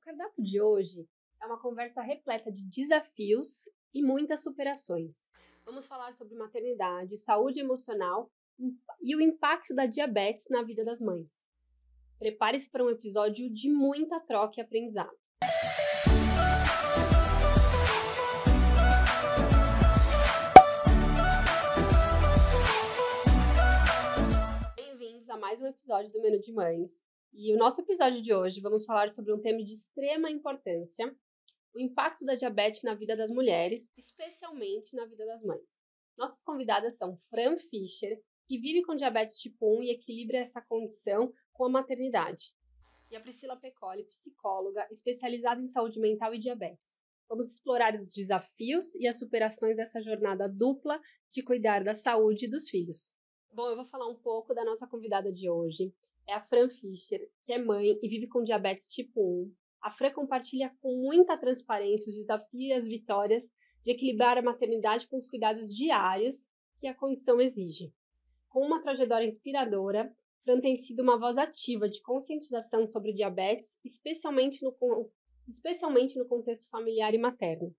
cardápio de hoje é uma conversa repleta de desafios e muitas superações. Vamos falar sobre maternidade, saúde emocional e o impacto da diabetes na vida das mães. Prepare-se para um episódio de muita troca e aprendizado. Bem-vindos a mais um episódio do Menu de Mães. E o nosso episódio de hoje vamos falar sobre um tema de extrema importância, o impacto da diabetes na vida das mulheres, especialmente na vida das mães. Nossas convidadas são Fran Fischer, que vive com diabetes tipo 1 e equilibra essa condição com a maternidade, e a Priscila Pecoli, psicóloga especializada em saúde mental e diabetes. Vamos explorar os desafios e as superações dessa jornada dupla de cuidar da saúde dos filhos. Bom, eu vou falar um pouco da nossa convidada de hoje. É a Fran Fischer, que é mãe e vive com diabetes tipo 1. A Fran compartilha com muita transparência os desafios e as vitórias de equilibrar a maternidade com os cuidados diários que a condição exige. Com uma trajetória inspiradora, Fran tem sido uma voz ativa de conscientização sobre diabetes, especialmente no contexto familiar e materno.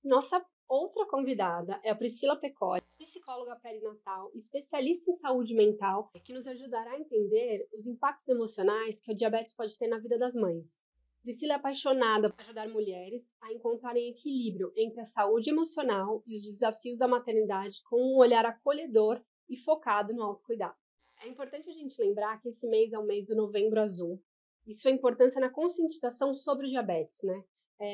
Nossa outra convidada é a Priscila Pecoli, psicóloga perinatal, especialista em saúde mental, que nos ajudará a entender os impactos emocionais que o diabetes pode ter na vida das mães. Priscila é apaixonada por ajudar mulheres a encontrarem equilíbrio entre a saúde emocional e os desafios da maternidade com um olhar acolhedor e focado no autocuidado. É importante a gente lembrar que esse mês é o mês do Novembro Azul e sua importância na conscientização sobre o diabetes, né?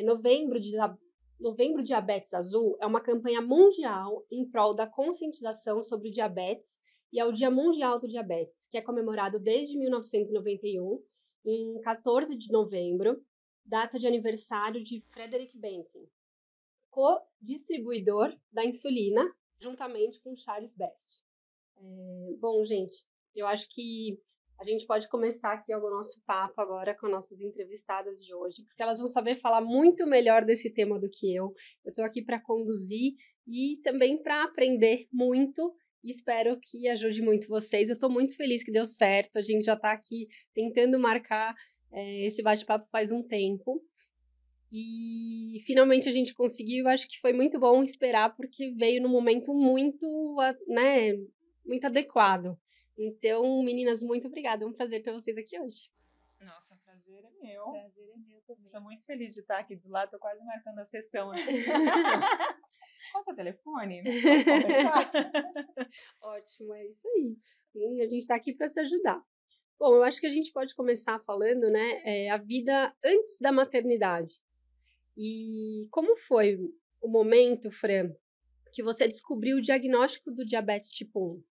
Novembro Diabetes Azul é uma campanha mundial em prol da conscientização sobre o diabetes e é o Dia Mundial do Diabetes, que é comemorado desde 1991, em 14 de novembro, data de aniversário de Frederick Banting, co-distribuidor da insulina, juntamente com Charles Best. Bom, gente, eu acho que a gente pode começar aqui o nosso papo agora com nossas entrevistadas de hoje, porque elas vão saber falar muito melhor desse tema do que eu. Eu estou aqui para conduzir e também para aprender muito e espero que ajude muito vocês. Eu estou muito feliz que deu certo, a gente já está aqui tentando marcar esse bate-papo faz um tempo. E finalmente a gente conseguiu, acho que foi muito bom esperar, porque veio num momento muito, né, muito adequado. Então, meninas, muito obrigada. É um prazer ter vocês aqui hoje. Nossa, prazer é meu. Prazer é meu também. Estou muito feliz de estar aqui do lado. Estou quase marcando a sessão. Qual o seu telefone? Vamos conversar? Ótimo, é isso aí. E a gente está aqui para se ajudar. Bom, eu acho que a gente pode começar falando, né, a vida antes da maternidade. E como foi o momento, Fran, que você descobriu o diagnóstico do diabetes tipo 1?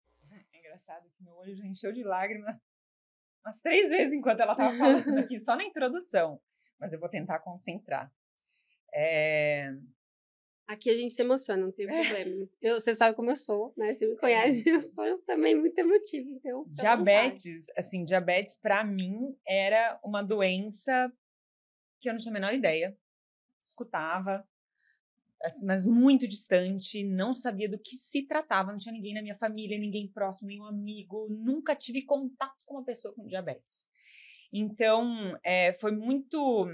Engraçado que meu olho já encheu de lágrimas umas 3 vezes enquanto ela estava falando aqui, só na introdução. Mas eu vou tentar concentrar. Aqui a gente se emociona, não tem problema. Você sabe como eu sou, né? Você me conhece, eu sou também muito emotiva, então... Diabetes para mim era uma doença que eu não tinha a menor ideia. Escutava, assim, mas muito distante, não sabia do que se tratava, não tinha ninguém na minha família, ninguém próximo, nenhum amigo, nunca tive contato com uma pessoa com diabetes. Então, foi muito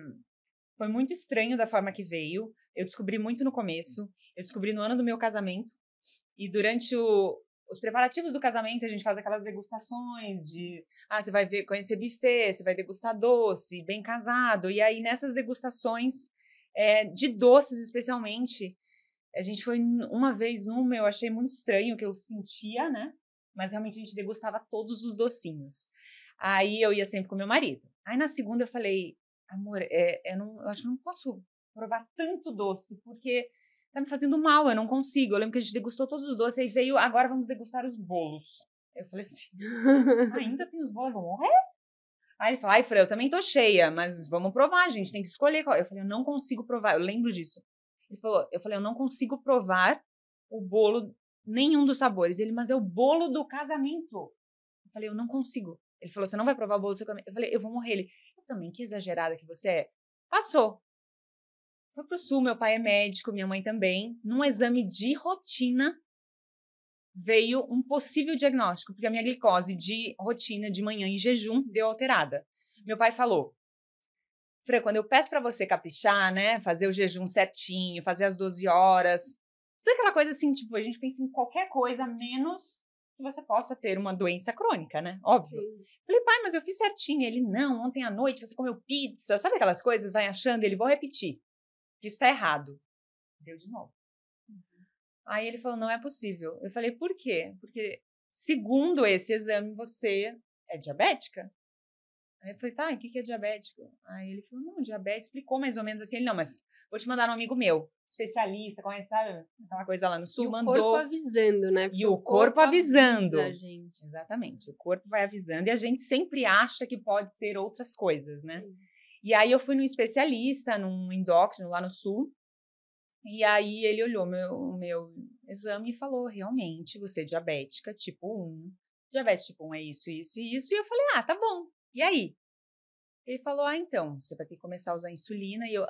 estranho da forma que veio. Eu descobri muito no começo, eu descobri no ano do meu casamento, e durante os preparativos do casamento, a gente faz aquelas degustações de, você vai conhecer buffet, você vai degustar doce, bem casado, e aí nessas degustações, de doces especialmente, a gente foi uma vez numa, eu achei muito estranho o que eu sentia, né? Mas realmente a gente degustava todos os docinhos. Aí eu ia sempre com meu marido. Aí na segunda eu falei, amor, eu acho que não posso provar tanto doce, porque tá me fazendo mal, eu não consigo. Eu lembro que a gente degustou todos os doces, aí veio, agora vamos degustar os bolos. Eu falei assim, ainda tem os bolos, vou morrer? Aí ele falou, Fran, eu também tô cheia, mas vamos provar, a gente tem que escolher qual. Eu falei, eu não consigo provar, eu lembro disso. Eu falei, eu não consigo provar o bolo, nenhum dos sabores. Ele, mas é o bolo do casamento. Eu falei, eu não consigo. Ele falou, você não vai provar o bolo do seu casamento? Eu falei, eu vou morrer. Ele, eu também, que exagerada que você é. Passou. Foi pro sul, meu pai é médico, minha mãe também. Num exame de rotina, veio um possível diagnóstico, porque a minha glicose de rotina de manhã em jejum deu alterada. Meu pai falou, Fran, quando eu peço pra você caprichar, né, fazer o jejum certinho, fazer as 12 horas, toda aquela coisa assim, tipo, a gente pensa em qualquer coisa menos que você possa ter uma doença crônica, né? Óbvio. Sim. Falei, pai, mas eu fiz certinho. Ele, não, ontem à noite você comeu pizza, sabe aquelas coisas? Vai achando, ele, vou repetir. Isso tá errado. Deu de novo. Aí ele falou, não é possível. Eu falei, por quê? Porque, segundo esse exame, você é diabética? Aí eu falei, tá, e o que é diabético? Aí ele falou, não, diabetes, explicou mais ou menos assim. Ele, não, mas vou te mandar um amigo meu, especialista, conhece, sabe, aquela coisa lá no sul, E o mandou. corpo avisando, né? E o corpo avisando. Avisa, gente. Exatamente, o corpo vai avisando e a gente sempre acha que pode ser outras coisas, né? Sim. E aí eu fui num especialista, num endócrino lá no sul, e aí ele olhou o meu exame e falou, realmente, você é diabética tipo 1. Diabetes tipo 1 é isso, isso e isso. E eu falei, ah, tá bom. E aí? Ele falou, ah, então, você vai ter que começar a usar insulina. E eu,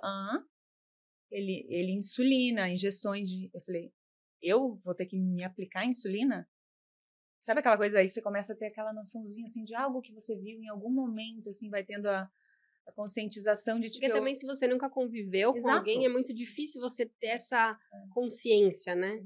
ele insulina, injeções de... Eu falei, eu vou ter que me aplicar insulina? Sabe aquela coisa aí que você começa a ter aquela noçãozinha, assim, de algo que você viu em algum momento, assim, vai tendo a conscientização de, tipo... Porque também se você nunca conviveu com alguém, é muito difícil você ter essa consciência, né?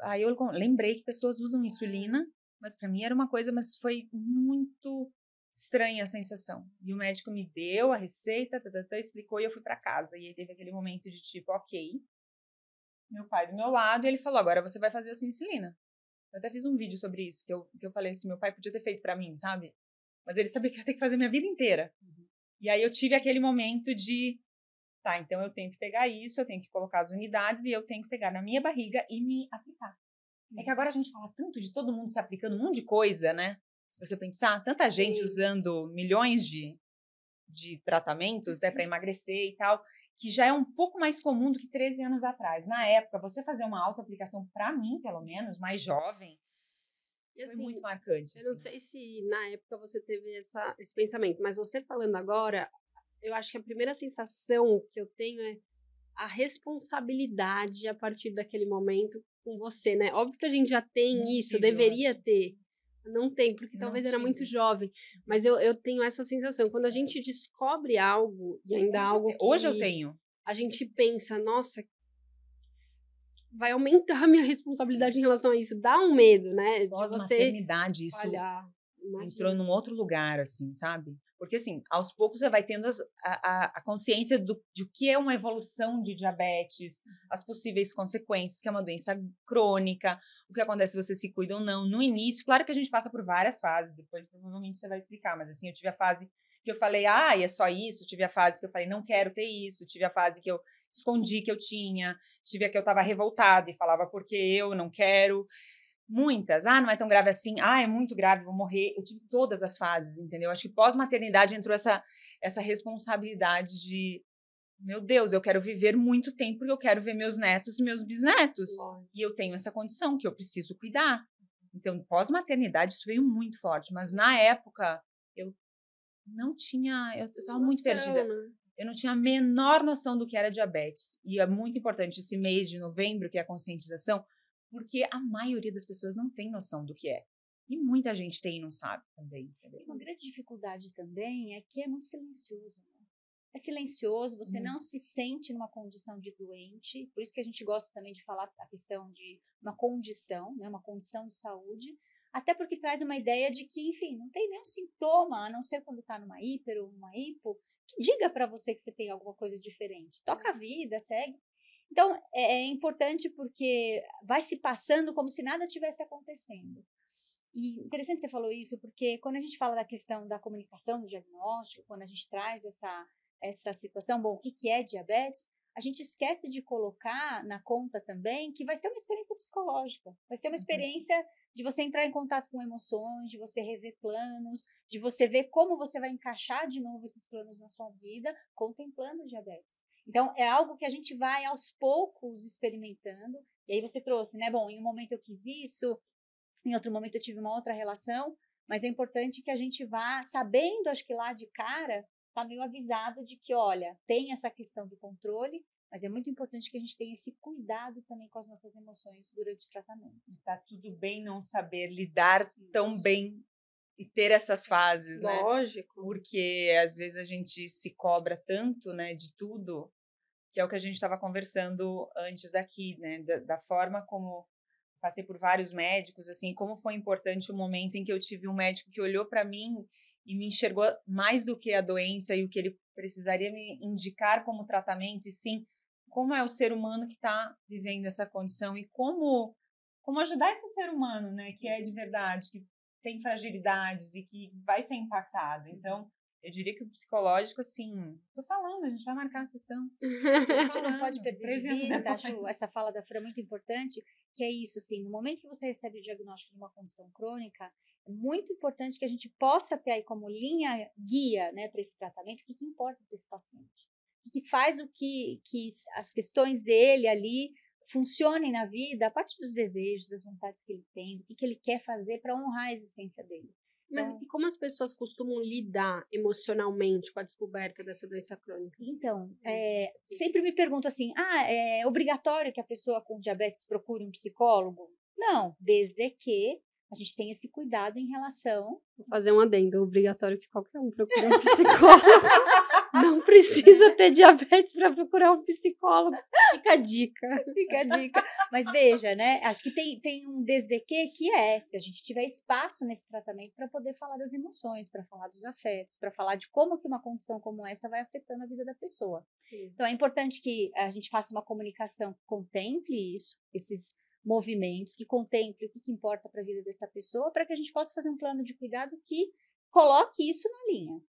Aí eu lembrei que pessoas usam insulina, mas pra mim era uma coisa, mas foi muito estranha a sensação. E o médico me deu a receita, explicou e eu fui pra casa. E aí teve aquele momento de tipo, ok, meu pai do meu lado, e ele falou, agora você vai fazer a sua insulina. Eu até fiz um vídeo sobre isso, que eu falei assim, meu pai podia ter feito pra mim, sabe? Mas ele sabia que eu ia ter que fazer minha vida inteira. E aí eu tive aquele momento de, tá, então eu tenho que pegar isso, eu tenho que colocar as unidades e eu tenho que pegar na minha barriga e me aplicar. É que agora a gente fala tanto de todo mundo se aplicando um monte de coisa, né? Se você pensar, tanta gente usando milhões de tratamentos, né, para emagrecer e tal, que já é um pouco mais comum do que 13 anos atrás. Na época, você fazer uma autoaplicação, para mim, pelo menos, mais jovem, E, foi assim, muito marcante. Eu não sei se na época você teve esse pensamento, mas você falando agora, eu acho que a primeira sensação que eu tenho é a responsabilidade a partir daquele momento com você, né? Óbvio que a gente já tem Não isso, tive, deveria ter. Não tem, porque Não talvez era muito tive. jovem. Mas eu tenho essa sensação. Quando a gente descobre algo, e ainda algo que Hoje eu tenho. a gente pensa, nossa, vai aumentar a minha responsabilidade em relação a isso. Dá um medo, né? De você Pós-maternidade, isso falhar. entrou num outro lugar, assim, sabe? Porque, assim, aos poucos você vai tendo a consciência de o que é uma evolução de diabetes, as possíveis consequências, que é uma doença crônica, o que acontece se você se cuida ou não. No início, claro que a gente passa por várias fases, depois provavelmente você vai explicar, mas, assim, eu tive a fase que eu falei, é só isso, tive a fase que eu falei, não quero ter isso, tive a fase que eu escondi que eu tinha, tive a que eu estava revoltada e falava porque eu não quero. Muitas. Não é tão grave assim. É muito grave, vou morrer. Eu tive todas as fases, entendeu? Acho que pós-maternidade entrou essa responsabilidade de, meu Deus, eu quero viver muito tempo porque eu quero ver meus netos e meus bisnetos. E eu tenho essa condição que eu preciso cuidar. Então, pós-maternidade, isso veio muito forte. Mas, na época, eu não tinha... Eu estava muito perdida. Né? Eu não tinha a menor noção do que era diabetes. E é muito importante esse mês de novembro, que é a conscientização, porque a maioria das pessoas não tem noção do que é. E muita gente tem e não sabe também. Entendeu? Uma grande dificuldade também é que é muito silencioso. Né? É silencioso, você não se sente numa condição de doente, por isso que a gente gosta também de falar a questão de uma condição, né, uma condição de saúde, até porque traz uma ideia de que, enfim, não tem nenhum sintoma, a não ser quando está numa hiper ou numa hipo, que diga para você que você tem alguma coisa diferente. Toca a vida, segue. Então, é importante porque vai se passando como se nada tivesse acontecendo. E interessante você falou isso, porque quando a gente fala da questão da comunicação, do diagnóstico, quando a gente traz essa situação, bom, o que é diabetes, a gente esquece de colocar na conta também que vai ser uma experiência psicológica, vai ser uma experiência de você entrar em contato com emoções, de você rever planos, de você ver como você vai encaixar de novo esses planos na sua vida, contemplando o diabetes. Então, é algo que a gente vai aos poucos experimentando, e aí você trouxe, né, bom, em um momento eu quis isso, em outro momento eu tive uma outra relação, mas é importante que a gente vá sabendo, acho que lá de cara, tá meio avisado de que, olha, tem essa questão do controle, mas é muito importante que a gente tenha esse cuidado também com as nossas emoções durante o tratamento. Tá tudo bem não saber lidar tão bem e ter essas fases, né? Lógico. Porque às vezes a gente se cobra tanto, né, de tudo, que é o que a gente estava conversando antes daqui, né, da forma como passei por vários médicos, assim, como foi importante o momento em que eu tive um médico que olhou para mim e me enxergou mais do que a doença e o que ele precisaria me indicar como tratamento, e sim, como é o ser humano que está vivendo essa condição e como ajudar esse ser humano, né, que é de verdade, que tem fragilidades e que vai ser impactado. Então, eu diria que o psicológico, assim, tô falando, a gente vai marcar a sessão. A gente não pode perder de vista, acho essa fala da Fran muito importante, que é isso, assim, no momento que você recebe o diagnóstico de uma condição crônica, é muito importante que a gente possa ter aí como linha guia, né, para esse tratamento, o que importa para esse paciente. O que faz o que as questões dele ali funcionem na vida a partir dos desejos, das vontades que ele tem, do que ele quer fazer para honrar a existência dele. Mas e como as pessoas costumam lidar emocionalmente com a descoberta dessa doença crônica? Então, sempre me pergunto assim, é obrigatório que a pessoa com diabetes procure um psicólogo? Não, desde que a gente tenha esse cuidado em relação... Vou fazer um adendo, é obrigatório que qualquer um procure um psicólogo. Não precisa ter diabetes para procurar um psicólogo. Fica a dica. Fica a dica. Mas veja, né? Acho que tem um desde que se a gente tiver espaço nesse tratamento para poder falar das emoções, para falar dos afetos, para falar de como que uma condição como essa vai afetando a vida da pessoa. Sim. Então, é importante que a gente faça uma comunicação que contemple isso, esses movimentos, que contemple o que importa para a vida dessa pessoa, para que a gente possa fazer um plano de cuidado que coloque isso na linha.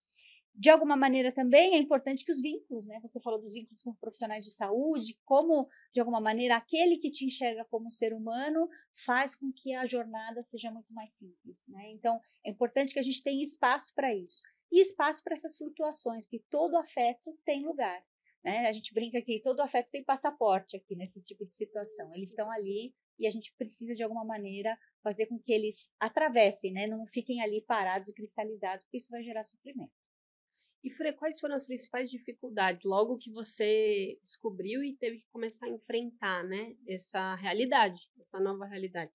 De alguma maneira também é importante que os vínculos, né? Você falou dos vínculos com profissionais de saúde, como, de alguma maneira, aquele que te enxerga como ser humano faz com que a jornada seja muito mais simples, né? Então, é importante que a gente tenha espaço para isso. E espaço para essas flutuações, porque todo afeto tem lugar, né? A gente brinca que todo afeto tem passaporte aqui nesse tipo de situação. Eles estão ali e a gente precisa, de alguma maneira, fazer com que eles atravessem, né? Não fiquem ali parados e cristalizados, porque isso vai gerar sofrimento. E, Fre, quais foram as principais dificuldades logo que você descobriu e teve que começar a enfrentar, né, essa realidade, essa nova realidade?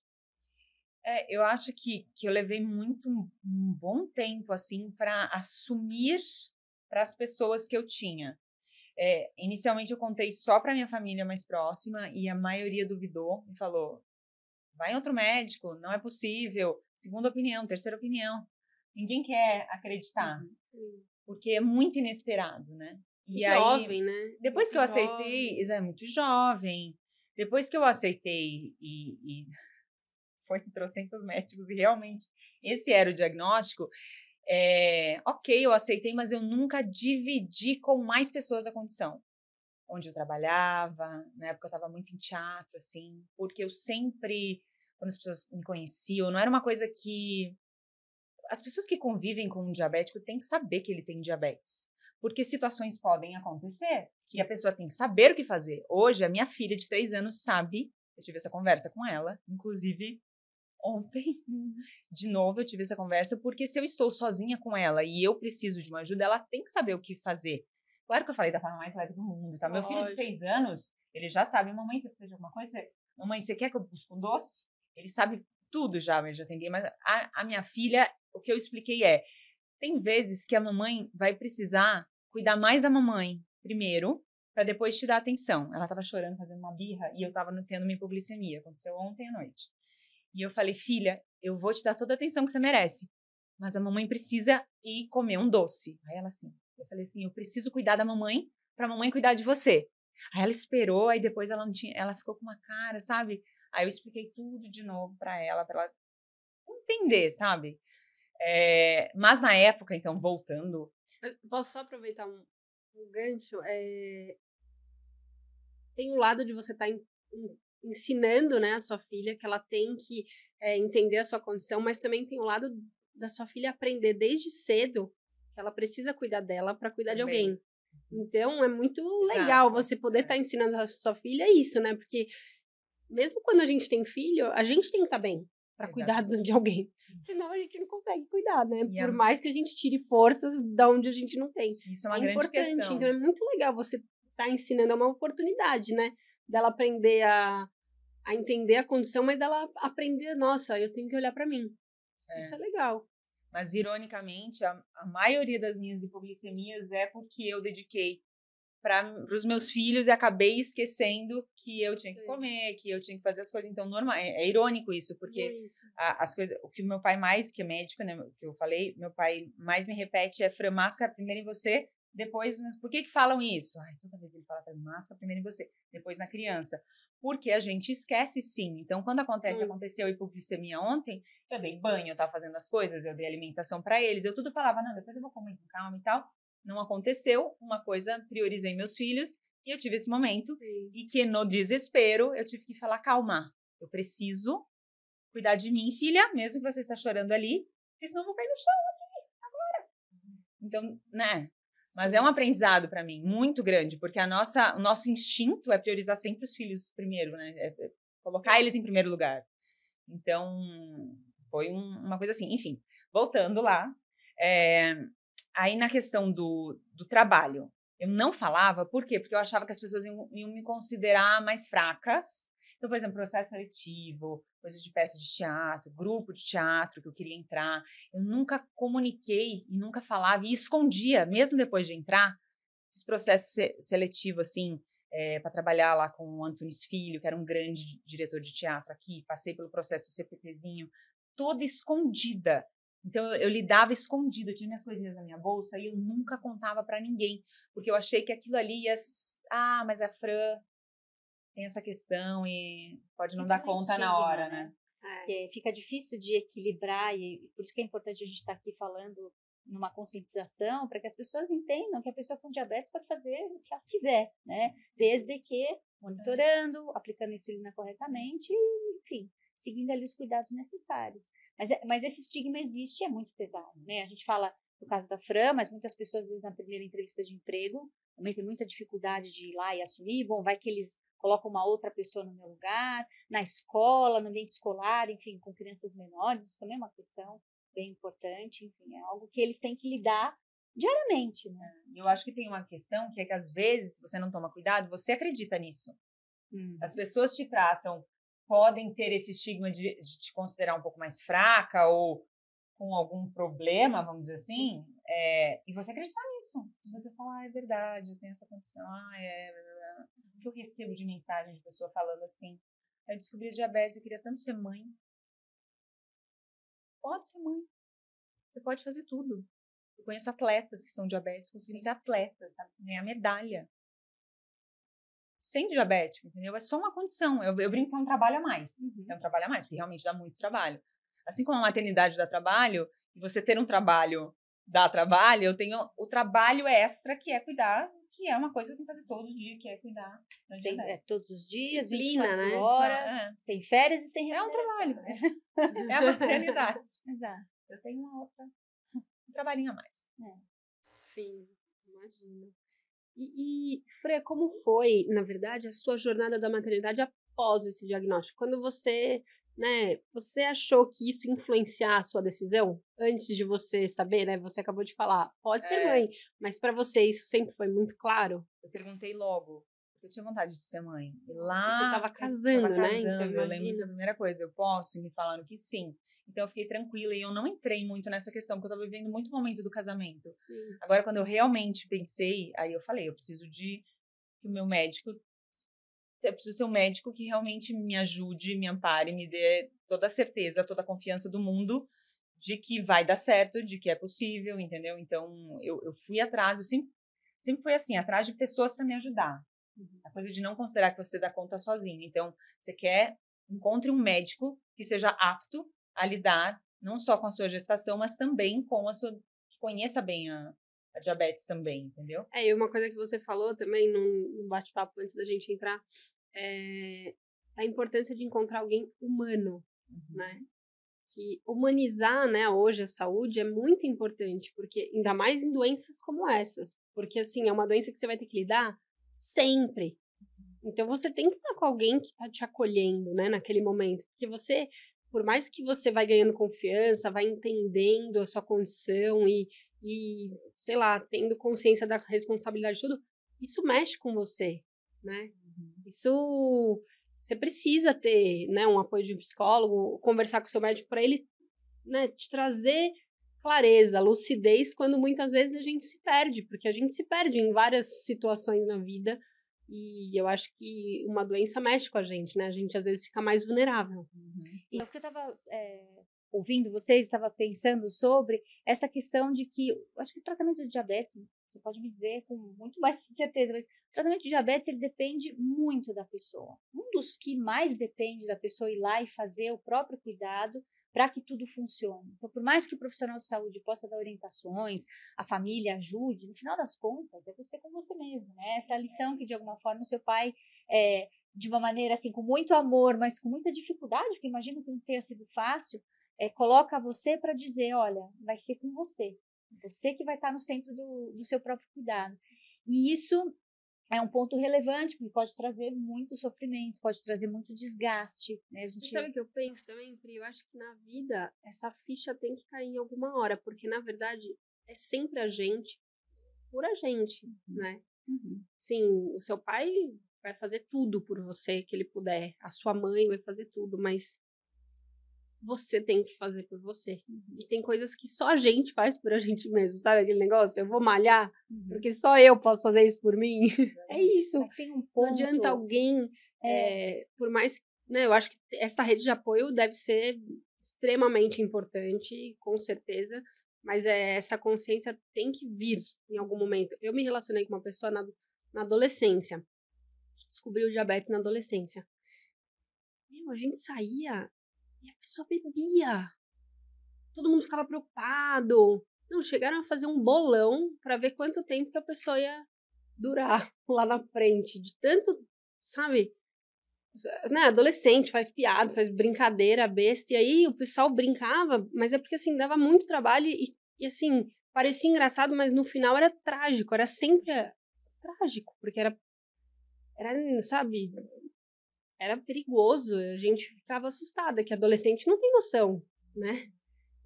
Eu acho que eu levei muito um bom tempo, assim, para assumir para as pessoas que eu tinha. Inicialmente eu contei só para minha família mais próxima e a maioria duvidou e falou, vai em outro médico, não é possível, segunda opinião, terceira opinião. Ninguém quer acreditar. Porque é muito inesperado, né? E jovem, né? Depois que eu aceitei, é muito jovem. Depois que eu aceitei e foi em trocentos médicos e realmente esse era o diagnóstico, ok, eu aceitei, mas eu nunca dividi com mais pessoas a condição. Onde eu trabalhava, na época eu estava muito em teatro, assim, porque eu sempre, quando as pessoas me conheciam, não era uma coisa que... As pessoas que convivem com um diabético têm que saber que ele tem diabetes. Porque situações podem acontecer que a pessoa tem que saber o que fazer. Hoje, a minha filha de 3 anos sabe, eu tive essa conversa com ela, inclusive ontem, de novo eu tive essa conversa, porque se eu estou sozinha com ela e eu preciso de uma ajuda, ela tem que saber o que fazer. Claro que eu falei da forma mais leve do mundo, tá? Meu filho de 6 anos, ele já sabe, mamãe, você precisa de alguma coisa? Mamãe, você quer que eu busque um doce? Ele sabe tudo já, ele já tem, mas a minha filha... O que eu expliquei tem vezes que a mamãe vai precisar cuidar mais da mamãe primeiro, para depois te dar atenção. Ela estava chorando, fazendo uma birra, e eu estava tendo uma hipoglicemia. Aconteceu ontem à noite. E eu falei, filha, eu vou te dar toda a atenção que você merece, mas a mamãe precisa ir comer um doce. Aí ela assim, eu falei assim, eu preciso cuidar da mamãe, para a mamãe cuidar de você. Aí ela esperou, aí depois ela não tinha, ela ficou com uma cara, sabe? Aí eu expliquei tudo de novo para ela entender, sabe? Mas na época, então, voltando... Posso só aproveitar um gancho? Tem um lado de você estar ensinando, né, a sua filha que ela tem que entender a sua condição, mas também tem o lado da sua filha aprender desde cedo que ela precisa cuidar dela para cuidar de alguém. Então, é muito legal você poder estar ensinando a sua filha isso, né? Porque mesmo quando a gente tem filho, a gente tem que estar bem para cuidar de alguém. Senão a gente não consegue cuidar, né? Por mais que a gente tire forças da onde a gente não tem. Isso é uma grande questão. Então é muito legal você estar ensinando, é uma oportunidade, né? Dela aprender a entender a condição, mas dela aprender, nossa, eu tenho que olhar para mim. Isso é legal. Mas, ironicamente, a maioria das minhas hipoglicemias é porque eu dediquei para os meus filhos e acabei esquecendo que eu tinha que comer, que eu tinha que fazer as coisas. Então, normal, é irônico isso, porque as coisas, o que o meu pai mais, que é médico, né, que eu falei, meu pai mais me repete é: Fran, máscara primeiro em você, depois... Por que falam isso? Ai, toda vez ele fala para mim, máscara primeiro em você, depois na criança. Porque a gente esquece, sim. Então, quando aconteceu hipoglicemia ontem, eu dei banho, eu tava fazendo as coisas, eu dei alimentação para eles, eu tudo falava, não, depois eu vou comer com calma e tal. Não aconteceu, uma coisa, priorizei meus filhos, e eu tive esse momento, e que no desespero, eu tive que falar, calma, eu preciso cuidar de mim, filha, mesmo que você está chorando ali, porque senão eu vou cair no chão aqui, agora. Então, né, mas é um aprendizado para mim, muito grande, porque o nosso instinto é priorizar sempre os filhos primeiro, né, é colocar eles em primeiro lugar. Então, foi uma coisa assim, enfim, voltando lá, aí, na questão do trabalho, eu não falava, por quê? Porque eu achava que as pessoas iam me considerar mais fracas. Então, por exemplo, processo seletivo, coisas de peça de teatro, grupo de teatro que eu queria entrar. Eu nunca comuniquei e nunca falava, e escondia, mesmo depois de entrar, esse processo seletivo, assim, para trabalhar lá com o Antunes Filho, que era um grande diretor de teatro aqui. Passei pelo processo do CPTzinho, toda escondida. Então, eu lidava escondido, eu tinha minhas coisinhas na minha bolsa e eu nunca contava pra ninguém, porque eu achei que aquilo ali ia... Ah, mas a Fran tem essa questão e pode não dar conta na hora, né? Que fica difícil de equilibrar, e por isso que é importante a gente estar aqui falando numa conscientização, para que as pessoas entendam que a pessoa com diabetes pode fazer o que ela quiser, né? Desde que monitorando, aplicando a insulina corretamente, enfim, seguindo ali os cuidados necessários. Mas esse estigma existe, é muito pesado, né? A gente fala do caso da Fran, mas muitas pessoas, às vezes, na primeira entrevista de emprego, também tem muita dificuldade de ir lá e assumir. Bom, vai que eles colocam uma outra pessoa no meu lugar, na escola, no ambiente escolar, enfim, com crianças menores, isso também é uma questão bem importante, enfim, é algo que eles têm que lidar diariamente, né? Eu acho que tem uma questão que é que, às vezes, se você não toma cuidado, você acredita nisso. As pessoas te tratam, podem ter esse estigma de te considerar um pouco mais fraca ou com algum problema, vamos dizer assim, e você acreditar nisso. E você fala, é verdade, eu tenho essa condição, o que eu recebo de mensagem de pessoa falando assim, eu descobri a diabetes, eu queria tanto ser mãe. Pode ser mãe. Você pode fazer tudo. Eu conheço atletas que são diabéticos, conseguiram ser atletas, sabe? Ganhar medalha. Sem diabético, entendeu? É só uma condição. Eu brinco que é um trabalho a mais. É um trabalho a mais, porque realmente dá muito trabalho. Assim como a maternidade dá trabalho, e você ter um trabalho dá trabalho, eu tenho o trabalho extra, que é cuidar, que é uma coisa que eu tenho que fazer todo dia, que é cuidar da diabetes. Todos os dias, disciplina, 24 né? horas, sem férias e sem remuneração. É um trabalho. É a maternidade. Exato. Eu tenho um trabalhinho a mais. Sim, imagina. E Fran, como foi, na verdade, a sua jornada da maternidade após esse diagnóstico? Quando você, né, você achou que isso ia influenciar a sua decisão? Antes de você saber, né, você acabou de falar, pode ser mãe, mas para você isso sempre foi muito claro? Eu perguntei logo, porque eu tinha vontade de ser mãe. E lá... Você estava casando, né? Então, eu lembro que a primeira coisa, eu posso? E me falaram que sim. Então, eu fiquei tranquila e eu não entrei muito nessa questão, porque eu estava vivendo muito momento do casamento. Sim. Agora, quando eu realmente pensei, aí eu falei, eu preciso de que o meu médico... Eu preciso ter um médico que realmente me ajude, me ampare, me dê toda a certeza, toda a confiança do mundo de que vai dar certo, de que é possível, entendeu? Então, eu fui atrás, eu sempre fui assim, atrás de pessoas para me ajudar. A coisa de não considerar que você dá conta sozinho. Então, você encontre um médico que seja apto a lidar não só com a sua gestação, mas também com a sua... que conheça bem a diabetes também, entendeu? E uma coisa que você falou também num bate-papo antes da gente entrar, é a importância de encontrar alguém humano, né? Que humanizar, né, hoje a saúde é muito importante, porque ainda mais em doenças como essas, porque assim, é uma doença que você vai ter que lidar sempre. Então você tem que estar com alguém que está te acolhendo, né, naquele momento, porque você, por mais que você vai ganhando confiança, vai entendendo a sua condição e sei lá, tendo consciência da responsabilidade de tudo, isso mexe com você, né? Isso você precisa ter, né, um apoio de um psicólogo, conversar com o seu médico para ele, né, te trazer clareza, lucidez, quando muitas vezes a gente se perde, porque a gente se perde em várias situações na vida, e eu acho que uma doença mexe com a gente, né? A gente às vezes fica mais vulnerável. E o que eu estava ouvindo vocês, estava pensando sobre essa questão de que, acho que o tratamento de diabetes, você pode me dizer com muito mais certeza, mas o tratamento de diabetes, ele depende muito da pessoa. Um dos que mais depende da pessoa ir lá e fazer o próprio cuidado para que tudo funcione. Então, por mais que o profissional de saúde possa dar orientações, a família ajude, no final das contas, é você com você mesmo, né? Essa lição que, de alguma forma, o seu pai, de uma maneira, assim, com muito amor, mas com muita dificuldade, porque imagino que não tenha sido fácil, coloca você para dizer, olha, vai ser com você. Você que vai estar no centro do seu próprio cuidado. E isso é um ponto relevante, porque pode trazer muito sofrimento, pode trazer muito desgaste. Né? Você sabe o que eu penso também, Pri? Eu acho que na vida essa ficha tem que cair em alguma hora, porque na verdade é sempre a gente por a gente, né? Sim, o seu pai vai fazer tudo por você que ele puder, a sua mãe vai fazer tudo, mas você tem que fazer por você. E tem coisas que só a gente faz por a gente mesmo, sabe aquele negócio? Eu vou malhar porque só eu posso fazer isso por mim. É isso. Mas tem um ponto... Não adianta alguém, por mais... Né, eu acho que essa rede de apoio deve ser extremamente importante, com certeza, mas essa consciência tem que vir em algum momento. Eu me relacionei com uma pessoa na adolescência, que descobriu diabetes na adolescência. A gente saía e a pessoa bebia. Todo mundo ficava preocupado. Não, chegaram a fazer um bolão para ver quanto tempo que a pessoa ia durar lá na frente. De tanto, sabe? Né, adolescente, faz piada, faz brincadeira, besta. E aí o pessoal brincava, mas é porque, assim, dava muito trabalho e assim, parecia engraçado, mas no final era trágico. Era sempre trágico, porque era sabe... Era perigoso, a gente ficava assustada, que adolescente não tem noção, né?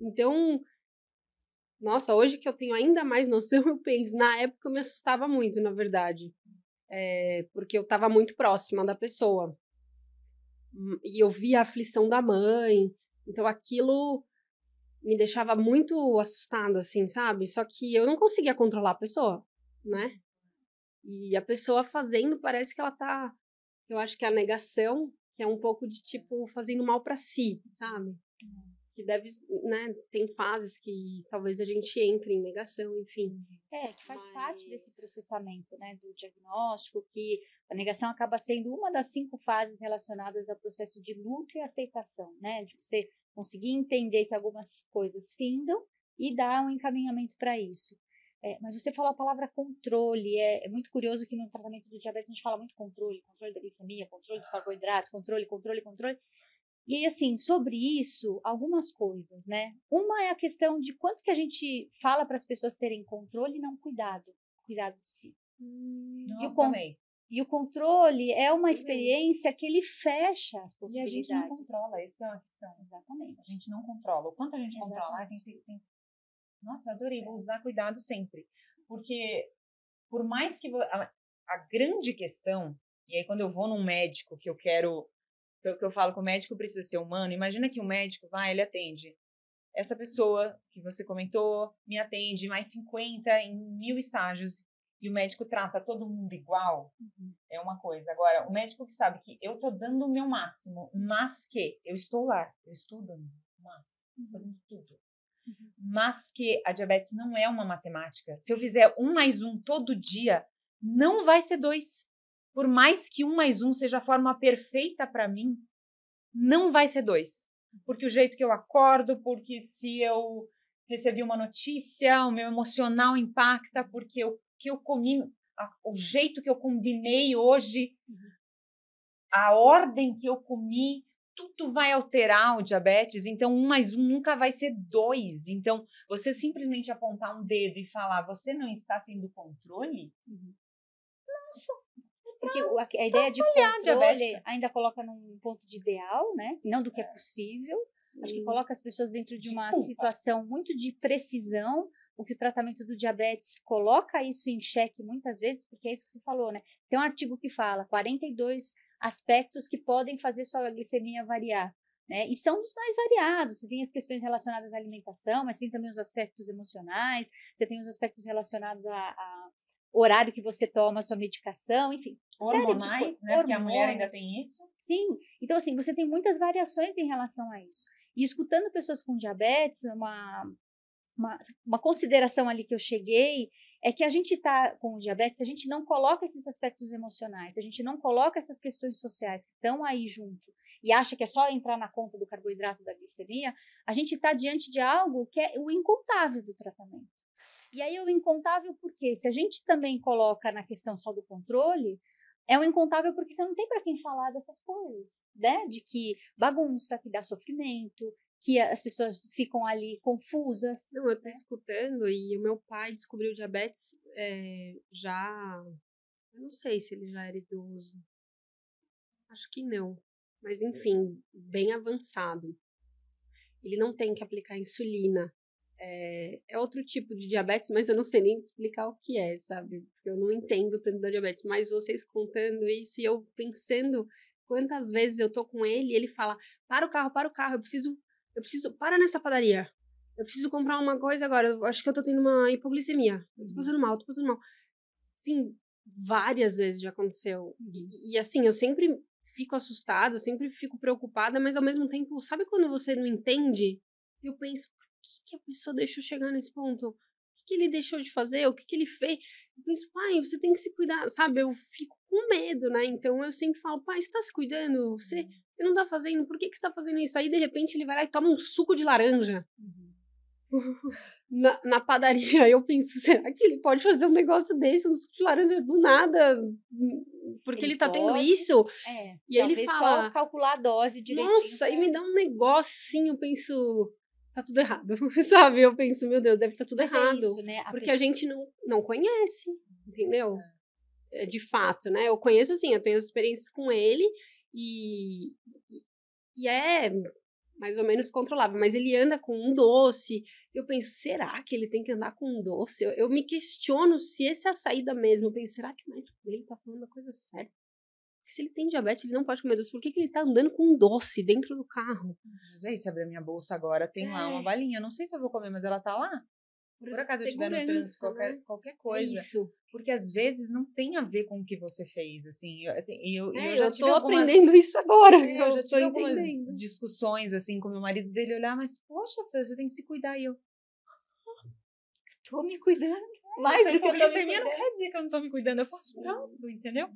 Então, nossa, hoje que eu tenho ainda mais noção, eu penso, na época eu me assustava muito, na verdade, porque eu estava muito próxima da pessoa, e eu via a aflição da mãe, então aquilo me deixava muito assustada, assim, sabe? Só que eu não conseguia controlar a pessoa, né? E a pessoa fazendo, parece que ela tá... Eu acho que a negação, que é um pouco de, tipo, fazendo mal para si, sabe? Que deve, né, tem fases que talvez a gente entre em negação, enfim. Que faz parte desse processamento, né, do diagnóstico, que a negação acaba sendo uma das 5 fases relacionadas ao processo de luto e aceitação, né? De você conseguir entender que algumas coisas findam e dar um encaminhamento para isso. Mas você falou a palavra controle, é muito curioso que no tratamento do diabetes a gente fala muito controle da glicemia, controle dos carboidratos, controle. E aí, assim, sobre isso, algumas coisas, né? Uma é a questão de quanto que a gente fala para as pessoas terem controle e não cuidado de si. Nossa, E o controle é uma experiência que ele fecha as possibilidades. E a gente não controla, essa é uma questão. Exatamente. A gente não controla. O quanto a gente controla, tem... Nossa, adorei, vou usar cuidado sempre. Porque, por mais que... A grande questão, e aí quando eu vou num médico que eu quero... Que eu falo que o médico precisa ser humano, imagina que o médico vai, ele atende. Essa pessoa que você comentou me atende mais 50 em 1000 estágios e o médico trata todo mundo igual, é uma coisa. Agora, o médico que sabe que eu tô dando o meu máximo, mas que eu estou lá, eu estou dando o máximo, fazendo tudo. Mas que a diabetes não é uma matemática. Se eu fizer 1 mais 1 todo dia, não vai ser 2. Por mais que 1 mais 1 seja a forma perfeita para mim, não vai ser 2. Porque o jeito que eu acordo, porque se eu recebi uma notícia, o meu emocional impacta, porque o que eu comi, o jeito que eu combinei hoje, a ordem que eu comi, tudo vai alterar o diabetes, então 1 mais 1 nunca vai ser 2. Então, você simplesmente apontar um dedo e falar, você não está tendo controle? Nossa, porque a ideia de controle ainda coloca num ponto de ideal, né? Não do que é possível. Sim. Acho que coloca as pessoas dentro de uma situação muito de precisão, o que o tratamento do diabetes coloca isso em xeque muitas vezes, porque é isso que você falou, né? Tem um artigo que fala 42 aspectos que podem fazer sua glicemia variar. né? E são dos mais variados. Você tem as questões relacionadas à alimentação, mas tem também os aspectos emocionais, você tem os aspectos relacionados a horário que você toma a sua medicação, enfim. Hormonais, né? Porque a mulher ainda tem isso. Sim. Então, assim, você tem muitas variações em relação a isso. E escutando pessoas com diabetes, uma consideração ali que eu cheguei é que a gente está com o diabetes, a gente não coloca esses aspectos emocionais, a gente não coloca essas questões sociais que estão aí junto e acha que é só entrar na conta do carboidrato, da glicemia, a gente está diante de algo que é o incontável do tratamento. E aí o incontável porque se a gente também coloca na questão só do controle, é um incontável porque você não tem para quem falar dessas coisas, né? De que bagunça, que dá sofrimento, que as pessoas ficam ali confusas. Não, eu tô escutando e o meu pai descobriu diabetes já... Eu não sei se ele já era idoso. Acho que não. Mas, enfim, bem avançado. Ele não tem que aplicar insulina. É outro tipo de diabetes, mas eu não sei nem explicar o que é, sabe? Porque eu não entendo tanto da diabetes. Mas vocês contando isso e eu pensando quantas vezes eu tô com ele e ele fala, para o carro, eu preciso, para nessa padaria. Eu preciso comprar uma coisa agora. Eu acho que eu tô tendo uma hipoglicemia. Eu tô passando mal. Sim, várias vezes já aconteceu. E assim, eu sempre fico assustada, eu sempre fico preocupada, mas ao mesmo tempo, sabe quando você não entende? Eu penso, por que a pessoa deixou chegar nesse ponto? O que ele deixou de fazer? O que ele fez? Eu penso, pai, você tem que se cuidar, sabe? Eu fico com medo, né? Então eu sempre falo, pai, você tá se cuidando? Você não tá fazendo? Por que você tá fazendo isso? Aí, de repente, ele vai lá e toma um suco de laranja. Na padaria, eu penso, será que ele pode fazer um negócio desse, um suco de laranja do nada? Porque ele tá tendo isso? E aí ele fala... só calcular a dose direitinho. Nossa, aí me dá um negócio assim, eu penso... Tá tudo errado, sabe? Eu penso, meu Deus, deve estar tudo errado. É isso, né? Porque a gente não conhece, entendeu? De fato, né? Eu conheço assim, eu tenho experiências com ele e é mais ou menos controlável, mas ele anda com um doce. Eu penso, será que ele tem que andar com um doce? Eu me questiono se essa é a saída mesmo. Eu penso, será que o médico dele tá falando a coisa certa? Porque se ele tem diabetes, ele não pode comer doce. Por que ele tá andando com um doce dentro do carro? Mas aí, se abrir a minha bolsa agora, tem lá uma balinha. Não sei se eu vou comer, mas ela tá lá. Por acaso eu estiver no trânsito, qualquer coisa. Isso. Porque às vezes não tem a ver com o que você fez, assim. Eu já tive aprendendo isso agora. Eu já tive algumas discussões, assim, com meu marido dele, olhar, mas, poxa, Fê, você tem que se cuidar. E eu... Tô me cuidando. Mais do que eu tô me cuidando. Não quer dizer que eu não tô me cuidando, eu faço tanto, entendeu?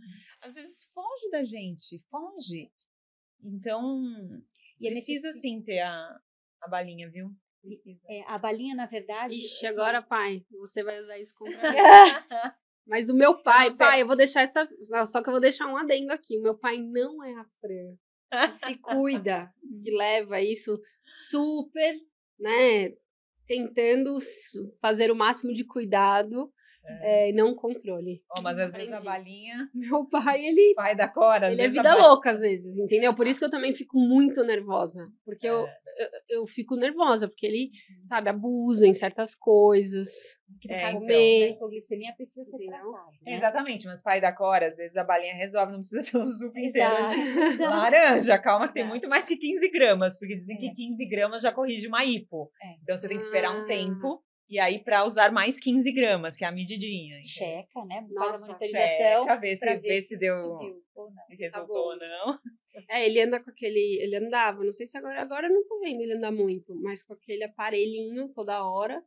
Às vezes foge da gente, foge. Então, precisa sim ter a balinha, viu? Precisa. A balinha, na verdade... Ixi, agora, pai, você vai usar isso contra mim. Mas o meu pai, eu vou deixar essa... Só que eu vou deixar um adendo aqui. O meu pai não é a Fran. Que se cuida, que leva isso super, né? Tentando fazer o máximo de cuidado, não controle. Mas às vezes a balinha... Meu pai, ele... Pai da Cora, ele é vida louca, às vezes, entendeu? Por isso que eu também fico muito nervosa. Porque eu fico nervosa, porque ele, sabe, abusa em certas coisas. Comer. A hipoglicemia precisa ser tratada. Né? Exatamente, mas pai da Cora, às vezes a balinha resolve, não precisa ser um suco inteiro de laranja. Calma que tem muito mais que 15 gramas, porque dizem que 15 gramas já corrige uma hipo. Então você tem que esperar um tempo. E aí, para usar mais 15 gramas, que é a medidinha. Checa, né? Faz a monitorização. Checa, ver se deu. Subiu, ou não. Se resultou ou não. Ele anda com aquele. Ele andava, não sei se agora eu não tô vendo ele andar muito, mas com aquele aparelhinho toda hora.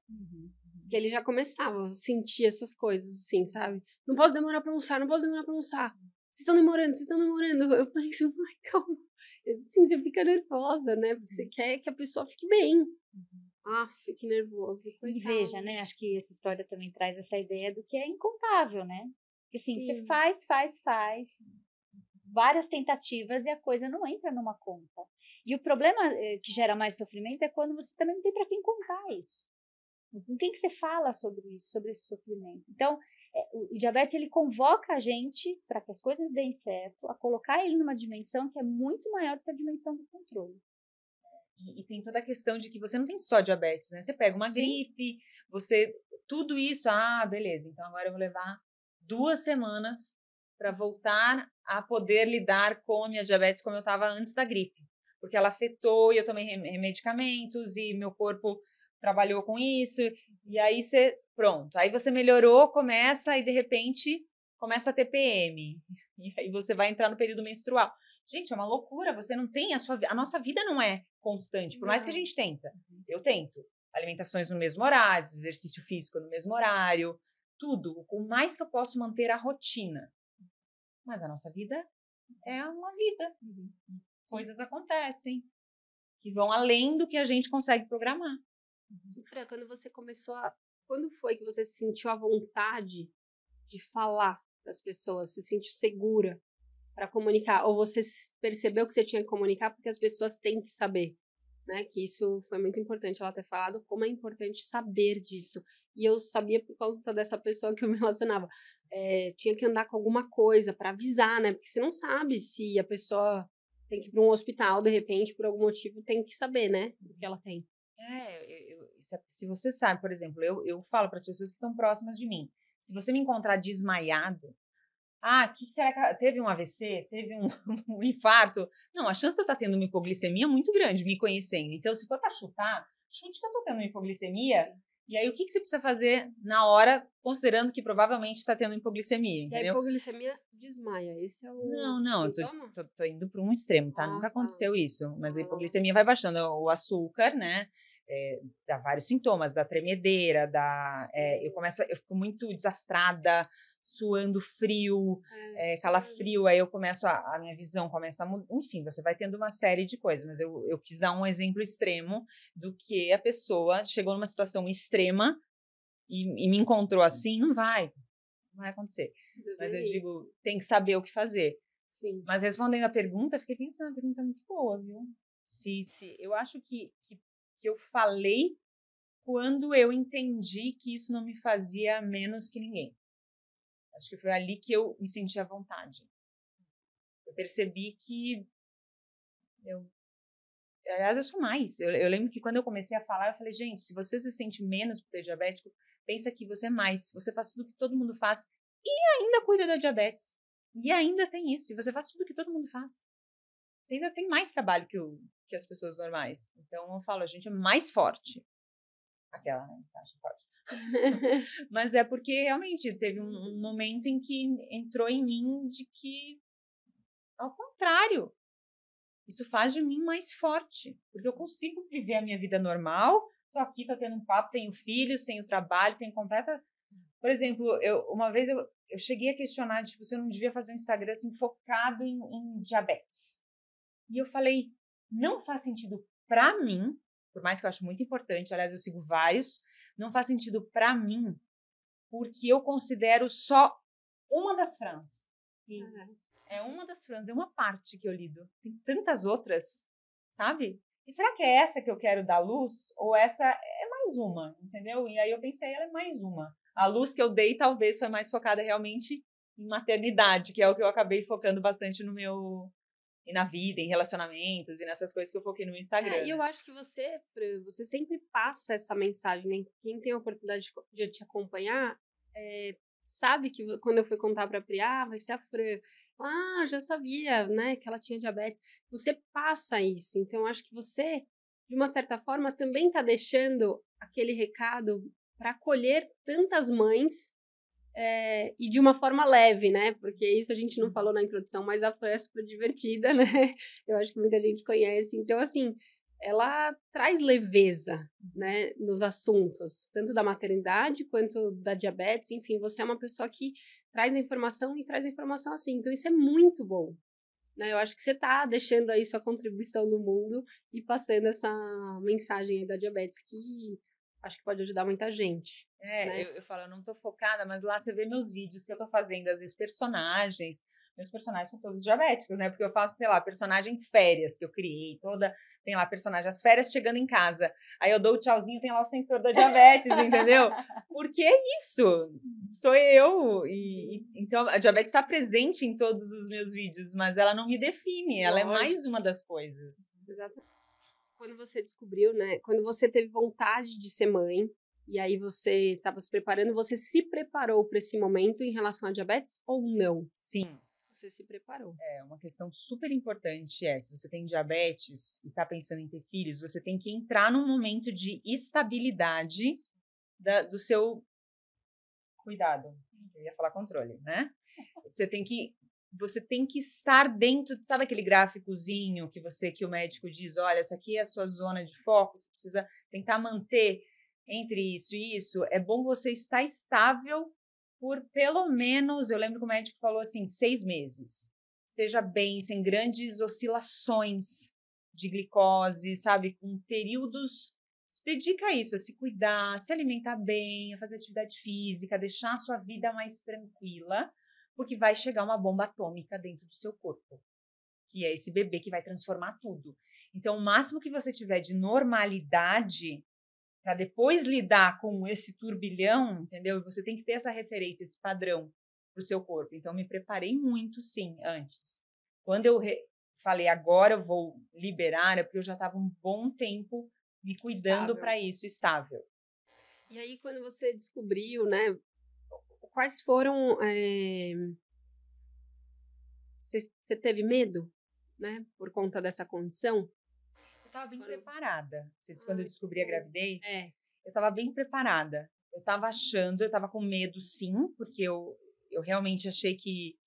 Que ele já começava a sentir essas coisas, assim, sabe? Não posso demorar pra almoçar. Vocês estão demorando. Eu falei assim, ai, calma. Assim, você fica nervosa, né? Porque você quer que a pessoa fique bem. Fique nervosa. E veja, né? Acho que essa história também traz essa ideia do que é incontável, né? Porque assim, você faz várias tentativas e a coisa não entra numa conta. E o problema que gera mais sofrimento é quando você também não tem para quem contar isso. Com quem que você fala sobre isso, sobre esse sofrimento? Então, o diabetes, ele convoca a gente, para que as coisas deem certo, a colocar ele numa dimensão que é muito maior do que a dimensão do controle. E tem toda a questão de que você não tem só diabetes, né? Você pega uma gripe, tudo isso, beleza, então agora eu vou levar 2 semanas para voltar a poder lidar com a minha diabetes como eu estava antes da gripe. porque ela afetou e eu tomei medicamentos e meu corpo trabalhou com isso. E aí pronto, aí você melhorou, começa e de repente começa a ter PM. E aí você vai entrar no período menstrual. Gente, é uma loucura, você não tem a nossa vida não é constante, por mais que a gente tenta. Eu tento. Alimentações no mesmo horário, exercício físico no mesmo horário, tudo. O mais que eu posso manter a rotina. Mas a nossa vida é uma vida. Coisas acontecem que vão além do que a gente consegue programar. Fran, quando você começou Quando foi que você sentiu a vontade de falar para as pessoas, se sentiu segura para comunicar? Ou você percebeu que você tinha que comunicar porque as pessoas têm que saber, né? Que isso foi muito importante ela ter falado, como é importante saber disso. E eu sabia por conta dessa pessoa que eu me relacionava. Tinha que andar com alguma coisa para avisar, né? Porque você não sabe se a pessoa tem que ir para um hospital, de repente, por algum motivo, tem que saber, né? O que ela tem. Se você sabe, por exemplo, eu falo para as pessoas que estão próximas de mim, se você me encontrar desmaiado, que será que teve um AVC? Teve um infarto? Não, a chance de eu estar tendo uma hipoglicemia é muito grande, me conhecendo. Então, se for para chutar, chute que eu estou tendo uma hipoglicemia. E aí, o que você precisa fazer na hora, considerando que provavelmente está tendo hipoglicemia, entendeu? E a hipoglicemia desmaia, esse é o Não, eu tô indo para um extremo, tá? Nunca aconteceu isso, mas a hipoglicemia vai baixando o açúcar, né? Dá vários sintomas, da tremedeira, eu fico muito desastrada, suando frio, calafrio, aí eu começo, a minha visão começa a mudar, enfim, você vai tendo uma série de coisas, mas eu quis dar um exemplo extremo do que a pessoa chegou numa situação extrema e me encontrou assim, não vai acontecer. Mas eu digo, tem que saber o que fazer. Sim. Mas respondendo a pergunta, fiquei pensando, a pergunta é muito boa, viu? Eu acho que eu falei quando eu entendi que isso não me fazia menos que ninguém. Acho que foi ali que eu me senti à vontade. Eu percebi que aliás, eu sou mais. Eu lembro que quando eu comecei a falar, eu falei, gente, se você se sente menos por ter diabético, pensa que você é mais. Você faz tudo que todo mundo faz e ainda cuida da diabetes. E ainda tem isso. E você faz tudo que todo mundo faz. Você ainda tem mais trabalho que as pessoas normais. Então, eu falo, a gente é mais forte. Aquela, né? Você acha forte. Mas é porque, realmente, teve um momento em que entrou em mim de que, ao contrário, isso faz de mim mais forte. Porque eu consigo viver a minha vida normal. Tô aqui, tô tendo um papo, tenho filhos, tenho trabalho, tenho completa... Por exemplo, uma vez eu cheguei a questionar, tipo, se eu não devia fazer um Instagram assim, focado em diabetes. E eu falei, não faz sentido pra mim, por mais que eu acho muito importante, aliás, eu sigo vários, não faz sentido pra mim, porque eu considero só uma das Frans. É uma das Frans, é uma parte que eu lido. Tem tantas outras, sabe? E será que é essa que eu quero dar luz? Ou essa é mais uma, entendeu? E aí eu pensei, ela é mais uma. A luz que eu dei talvez foi mais focada realmente em maternidade, que é o que eu acabei focando bastante no meu... E na vida, em relacionamentos, e nessas coisas que eu foquei no Instagram. E eu acho que você sempre passa essa mensagem, né? Quem tem a oportunidade de te acompanhar, sabe que quando eu fui contar pra Pri, vai ser a Fran. Já sabia, né, que ela tinha diabetes. Você passa isso. Então, eu acho que você, de uma certa forma, também tá deixando aquele recado para acolher tantas mães e de uma forma leve, né? Porque isso a gente não falou na introdução, mas a Fran é super divertida, né? Eu acho que muita gente conhece. Então, assim, ela traz leveza, né, nos assuntos, tanto da maternidade quanto da diabetes. Enfim, você é uma pessoa que traz a informação e traz a informação assim. Então, isso é muito bom, né? Eu acho que você está deixando aí sua contribuição no mundo e passando essa mensagem aí da diabetes que acho que pode ajudar muita gente. Né? Eu falo, eu não tô focada, mas lá você vê meus vídeos que eu tô fazendo, às vezes personagens. Meus personagens são todos diabéticos, né? Porque eu faço, sei lá, personagem férias que eu criei, tem lá personagem, as férias chegando em casa. Aí eu dou o tchauzinho, tem lá o sensor da diabetes, entendeu? Porque é isso, sou eu. Então a diabetes está presente em todos os meus vídeos, mas ela não me define, ela é mais uma das coisas. Exatamente. Quando você descobriu, né? Quando você teve vontade de ser mãe, e aí você estava se preparando, você se preparou para esse momento em relação à diabetes ou não? Sim. você se preparou. Uma questão super importante se você tem diabetes e está pensando em ter filhos, você tem que entrar num momento de estabilidade do seu cuidado. Eu ia falar controle, né? Você tem que estar dentro, sabe aquele gráficozinho que o médico diz, olha, essa aqui é a sua zona de foco, você precisa tentar manter entre isso e isso. É bom você estar estável por pelo menos, eu lembro que o médico falou assim, 6 meses. Esteja bem, sem grandes oscilações de glicose, sabe? Com períodos, se dedica a isso, a se cuidar, a se alimentar bem, a fazer atividade física, a deixar a sua vida mais tranquila, porque vai chegar uma bomba atômica dentro do seu corpo, que é esse bebê que vai transformar tudo. Então, o máximo que você tiver de normalidade, para depois lidar com esse turbilhão, entendeu? Você tem que ter essa referência, esse padrão para o seu corpo. Então, me preparei muito, sim, antes. Quando eu falei, agora eu vou liberar, é porque eu já estava um bom tempo me cuidando para isso, estável. E aí, quando você descobriu, né, quais foram... Você teve medo, né, por conta dessa condição? Eu estava bem preparada. Você disse, quando eu descobri a gravidez, eu estava bem preparada. Eu estava com medo, sim, porque eu realmente achei que...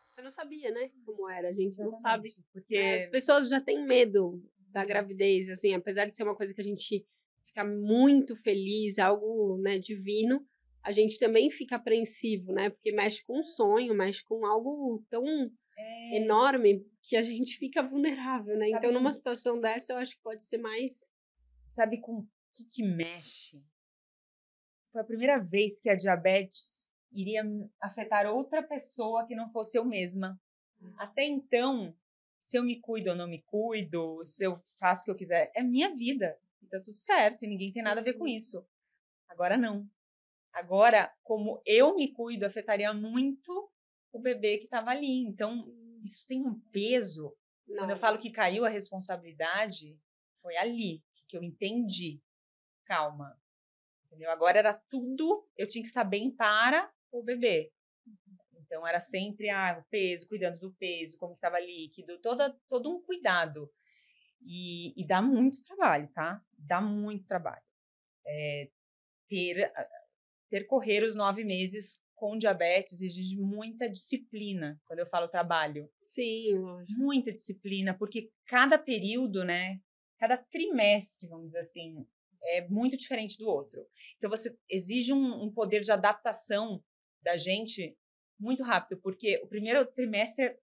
Você não sabia, né, como era, a gente não sabe. Porque as pessoas já têm medo da gravidez, assim, apesar de ser uma coisa que a gente fica muito feliz, algo, né, divino, a gente também fica apreensivo, né, porque mexe com um sonho, mexe com algo tão enorme que a gente fica vulnerável, né? Então, numa situação dessa, eu acho que pode ser mais... Sabe com o que mexe? Foi a primeira vez que a diabetes iria afetar outra pessoa que não fosse eu mesma. Até então, se eu me cuido ou não me cuido, se eu faço o que eu quiser, é minha vida. E tá tudo certo, e ninguém tem nada a ver com isso. Agora não. Agora, como eu me cuido, afetaria muito o bebê que estava ali. Então, isso tem um peso. Não. Quando eu falo que caiu a responsabilidade, foi ali que eu entendi. Calma. Entendeu? Agora era tudo, eu tinha que estar bem para o bebê. Então, era sempre o peso, cuidando do peso, como estava líquido, todo um cuidado. E dá muito trabalho, tá? Dá muito trabalho. Percorrer os 9 meses com diabetes exige muita disciplina, quando eu falo trabalho. Sim, lógico. Muita disciplina, porque cada período, né? Cada trimestre, vamos dizer assim, é muito diferente do outro. Então, você exige um poder de adaptação da gente muito rápido, porque o primeiro trimestre,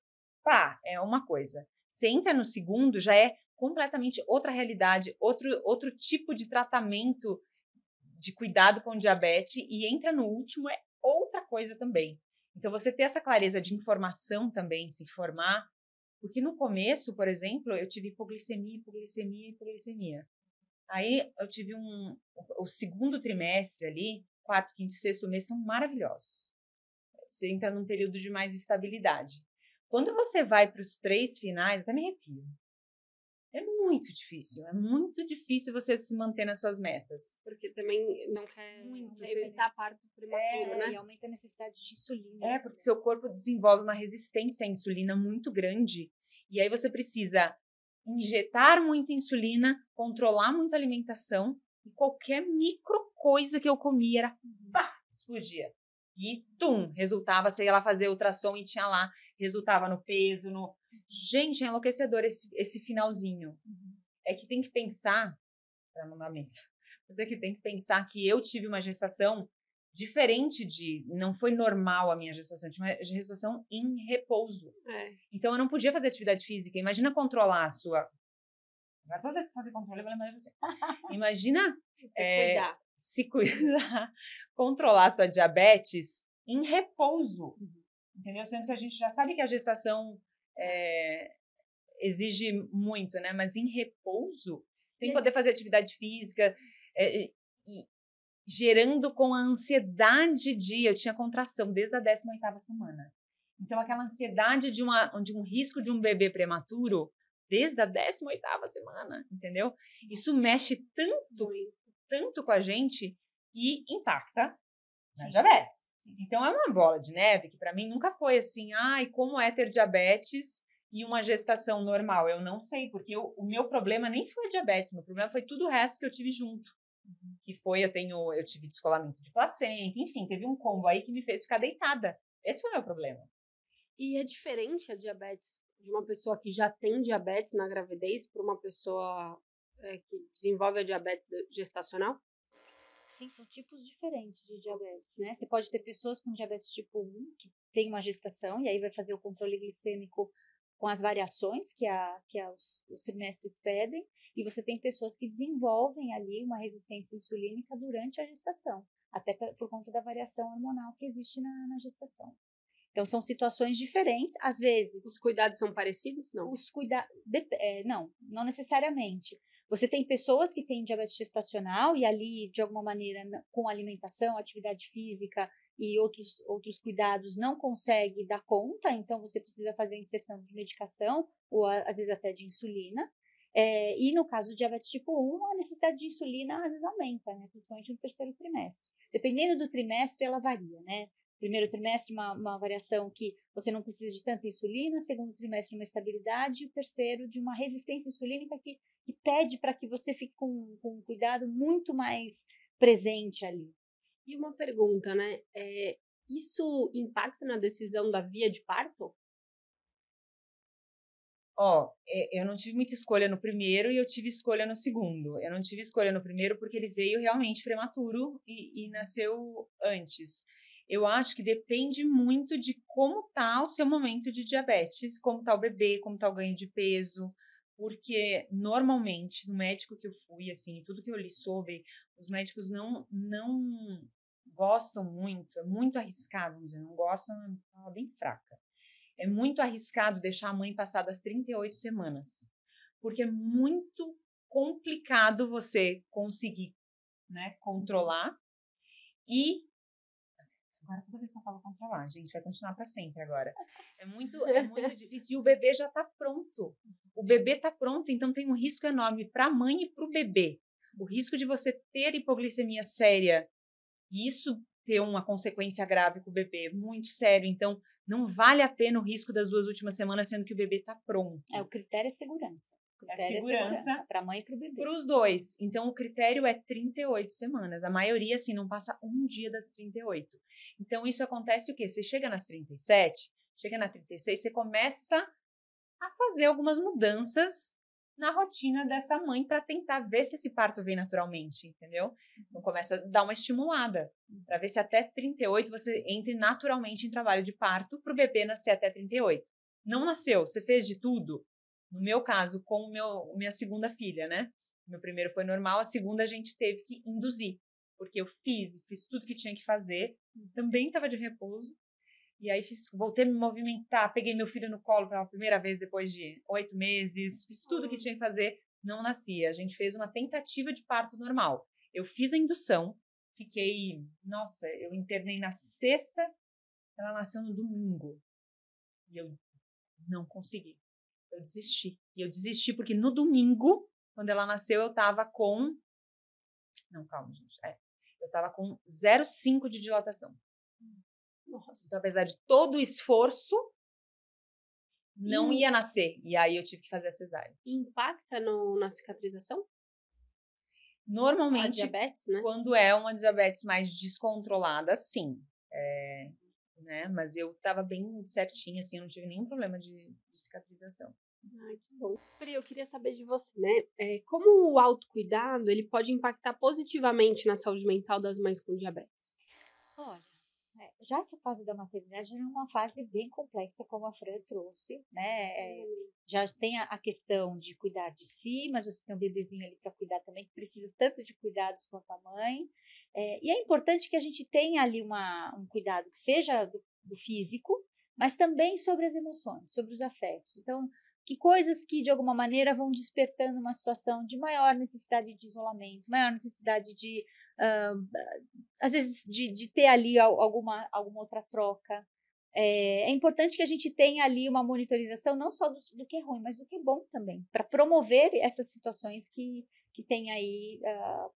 é uma coisa. Você entra no segundo, já é completamente outra realidade, outro tipo de tratamento de cuidado com diabetes, e entra no último, é outra coisa também. Então, você ter essa clareza de informação também, se informar, porque no começo, por exemplo, eu tive hipoglicemia. Aí, eu tive o segundo trimestre ali, 4º, 5º, 6º mês, são maravilhosos. Você entra num período de mais estabilidade. Quando você vai para os 3 finais, até me arrepio. É muito difícil você se manter nas suas metas. Porque também não quer evitar parto prematuro, né? E aumenta a necessidade de insulina. Porque seu corpo desenvolve uma resistência à insulina muito grande. E aí você precisa injetar muita insulina, controlar muita alimentação, e qualquer micro coisa que eu comia era, explodia. E, resultava, você ia lá fazer ultrassom e tinha lá, resultava no peso, Gente, é enlouquecedor esse finalzinho. É que tem que pensar, mas é que tem que pensar que eu tive uma gestação diferente não foi normal a minha gestação, eu tive uma gestação em repouso. Então, eu não podia fazer atividade física. Imagina controlar a sua... Agora, toda vez que fazer controle, eu vou lembrar de você. Imagina se cuidar, controlar a sua diabetes em repouso. Entendeu? Sendo que a gente já sabe que a gestação exige muito, né? Mas em repouso, sem poder fazer atividade física, e gerando com a ansiedade eu tinha contração desde a 18ª semana. Então, aquela ansiedade de um risco de um bebê prematuro desde a 18ª semana, entendeu? Isso mexe tanto com a gente e impacta na diabetes. Então, é uma bola de neve que para mim nunca foi assim, ai, como é ter diabetes e uma gestação normal. Eu não sei, porque o meu problema nem foi a diabetes, meu problema foi tudo o resto que eu tive junto. Que foi, eu tive descolamento de placenta, enfim, teve um combo aí que me fez ficar deitada. Esse foi o meu problema. E é diferente a diabetes de uma pessoa que já tem diabetes na gravidez para uma pessoa que desenvolve a diabetes gestacional? Sim, são tipos diferentes de diabetes, né? Você pode ter pessoas com diabetes tipo 1, que tem uma gestação, e aí vai fazer o controle glicêmico com as variações que os trimestres pedem, e você tem pessoas que desenvolvem ali uma resistência insulínica durante a gestação, até por conta da variação hormonal que existe na gestação. Então, são situações diferentes, às vezes... Os cuidados são parecidos? Não. Não necessariamente. Você tem pessoas que têm diabetes gestacional e ali, de alguma maneira, com alimentação, atividade física e outros cuidados, não consegue dar conta, então você precisa fazer a inserção de medicação ou, às vezes, até de insulina. E no caso do diabetes tipo 1, a necessidade de insulina, às vezes, aumenta, né? Principalmente no terceiro trimestre. Dependendo do trimestre, ela varia, né? Primeiro trimestre, uma variação que você não precisa de tanta insulina, segundo trimestre, uma estabilidade, e o terceiro, de uma resistência insulínica que pede para que você fique com um cuidado muito mais presente ali. E uma pergunta, né? Isso impacta na decisão da via de parto? Eu não tive muita escolha no primeiro e eu tive escolha no segundo. Eu não tive escolha no primeiro porque ele veio realmente prematuro e nasceu antes. Eu acho que depende muito de como está o seu momento de diabetes, como está o bebê, como está o ganho de peso, porque normalmente no médico que eu fui, assim, tudo que eu li sobre, os médicos não gostam muito, é muito arriscado, vamos dizer, não gostam, é uma palavra bem fraca. É muito arriscado deixar a mãe passar das 38 semanas, porque é muito complicado você conseguir, né, controlar e... Agora, toda vez que eu falo controlar, gente, vai continuar para sempre agora. É muito difícil. E o bebê já está pronto. O bebê está pronto, então tem um risco enorme para a mãe e para o bebê. O risco de você ter hipoglicemia séria e isso ter uma consequência grave com o bebê, muito sério. Então, não vale a pena o risco das 2 últimas semanas, sendo que o bebê está pronto. O critério é segurança. Segurança para a mãe e para o bebê. Para os dois. Então, o critério é 38 semanas. A maioria, assim, não passa um dia das 38. Então, isso acontece o quê? Você chega nas 37, chega na 36, você começa a fazer algumas mudanças na rotina dessa mãe para tentar ver se esse parto vem naturalmente, entendeu? Então, começa a dar uma estimulada para ver se até 38 você entre naturalmente em trabalho de parto para o bebê nascer até 38. Não nasceu, você fez de tudo? No meu caso, com minha segunda filha, né? Meu primeiro foi normal, a segunda a gente teve que induzir, porque eu fiz tudo que tinha que fazer, também estava de repouso, e aí voltei a me movimentar, peguei meu filho no colo pela primeira vez depois de 8 meses, fiz tudo que tinha que fazer, não nascia. A gente fez uma tentativa de parto normal. Eu fiz a indução, eu internei na sexta, ela nasceu no domingo, e eu não consegui. Eu desisti. E eu desisti porque no domingo, quando ela nasceu, eu tava com... Não, calma, gente. Eu tava com 0,5 de dilatação. Nossa. Então, apesar de todo o esforço, não ia nascer. E aí eu tive que fazer a cesárea. Impacta na cicatrização? Normalmente, a diabetes, né? Quando é uma diabetes mais descontrolada, sim. Né? Mas eu tava bem certinha, assim, eu não tive nenhum problema de cicatrização. Ai, que bom. Pri, eu queria saber de você, né? Como o autocuidado, ele pode impactar positivamente na saúde mental das mães com diabetes? Olha, já essa fase da maternidade é uma fase bem complexa, como a Fran trouxe, né? Já tem a questão de cuidar de si, mas você tem um bebezinho ali para cuidar também, que precisa tanto de cuidados quanto a mãe. E é importante que a gente tenha ali um cuidado que seja do físico, mas também sobre as emoções, sobre os afetos. Então, que coisas que, de alguma maneira, vão despertando uma situação de maior necessidade de isolamento, maior necessidade de, às vezes, de ter ali alguma outra troca. É importante que a gente tenha ali uma monitorização não só do que é ruim, mas do que é bom também, para promover essas situações que tem aí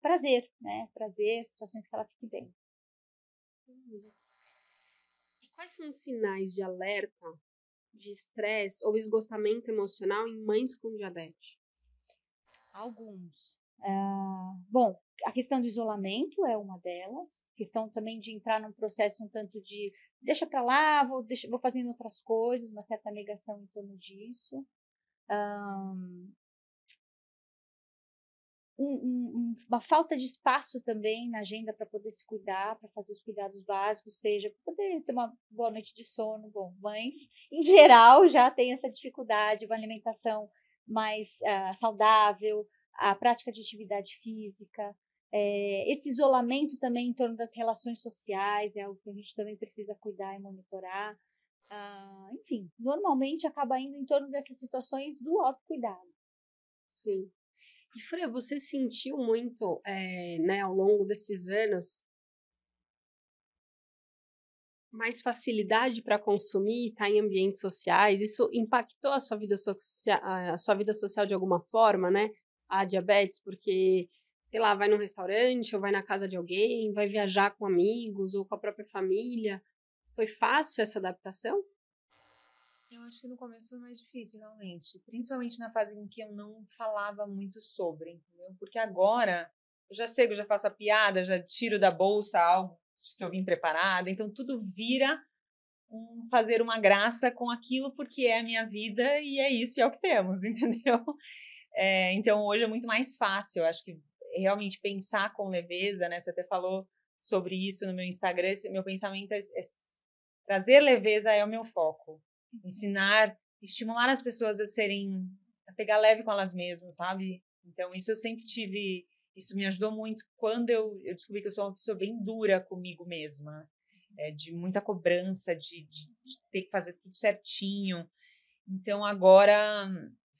prazer, né? Prazer, situações que ela fique bem. Quais são os sinais de alerta, de estresse ou esgotamento emocional em mães com diabetes? Alguns. Bom, a questão do isolamento é uma delas. A questão também de entrar num processo um tanto de deixa para lá, vou fazendo outras coisas, uma certa negação em torno disso. Uma falta de espaço também na agenda para poder se cuidar, para fazer os cuidados básicos, seja para poder ter uma boa noite de sono. Bom, mães, em geral, já tem essa dificuldade, uma alimentação mais saudável, a prática de atividade física, esse isolamento também em torno das relações sociais, é algo que a gente também precisa cuidar e monitorar. Enfim, normalmente acaba indo em torno dessas situações do autocuidado. Sim. E, Freia, você sentiu muito, né, ao longo desses anos, mais facilidade para consumir, estar em ambientes sociais? Isso impactou a sua vida social de alguma forma, né? A diabetes, porque, sei lá, vai num restaurante ou vai na casa de alguém, vai viajar com amigos ou com a própria família. Foi fácil essa adaptação? Eu acho que no começo foi mais difícil, realmente. Principalmente na fase em que eu não falava muito sobre, entendeu? Porque agora eu já sei que eu já faço a piada, já tiro da bolsa algo que eu vim preparada. Então tudo vira fazer uma graça com aquilo porque é a minha vida e é isso e é o que temos, entendeu? Então hoje é muito mais fácil. Eu acho que realmente pensar com leveza, né? Você até falou sobre isso no meu Instagram. Meu pensamento é trazer leveza é o meu foco. Ensinar, estimular as pessoas a pegar leve com elas mesmas, sabe? Então, isso eu sempre tive, isso me ajudou muito quando eu descobri que eu sou uma pessoa bem dura comigo mesma, de muita cobrança, de ter que fazer tudo certinho. Então, agora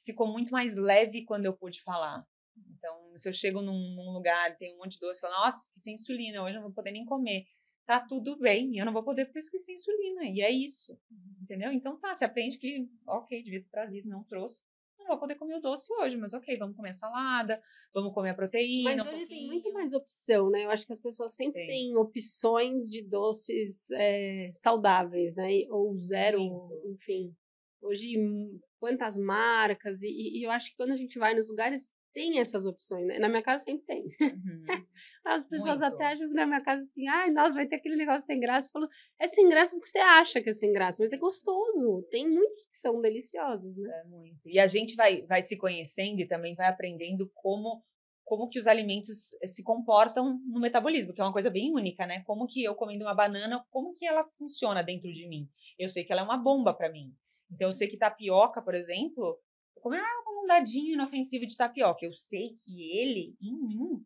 ficou muito mais leve quando eu pude falar. Então, se eu chego num lugar, tem um monte de doce, eu falo, nossa, esqueci insulina, hoje eu não vou poder nem comer. Tá tudo bem, eu não vou poder porque eu esqueci a insulina, e é isso, entendeu? Então você aprende que, ok, devia ter trazido, não trouxe, não vou poder comer o doce hoje, mas ok, vamos comer a salada, vamos comer a proteína. Mas hoje tem muito mais opção, né? Eu acho que as pessoas sempre têm opções de doces saudáveis, né? Ou zero, enfim. Hoje, quantas marcas, e eu acho que quando a gente vai nos lugares, tem essas opções, né? Na minha casa sempre tem. As pessoas até acham que na minha casa assim, ai, nossa, vai ter aquele negócio sem graça. Eu falo, é sem graça porque você acha que é sem graça, mas é gostoso. Tem muitos que são deliciosos, né? É muito. E a gente vai se conhecendo e também vai aprendendo como que os alimentos se comportam no metabolismo, que é uma coisa bem única, né? Como que eu comendo uma banana, como que ela funciona dentro de mim? Eu sei que ela é uma bomba para mim. Então, eu sei que tapioca, por exemplo, eu como um dadinho inofensivo de tapioca. Eu sei que ele, em mim,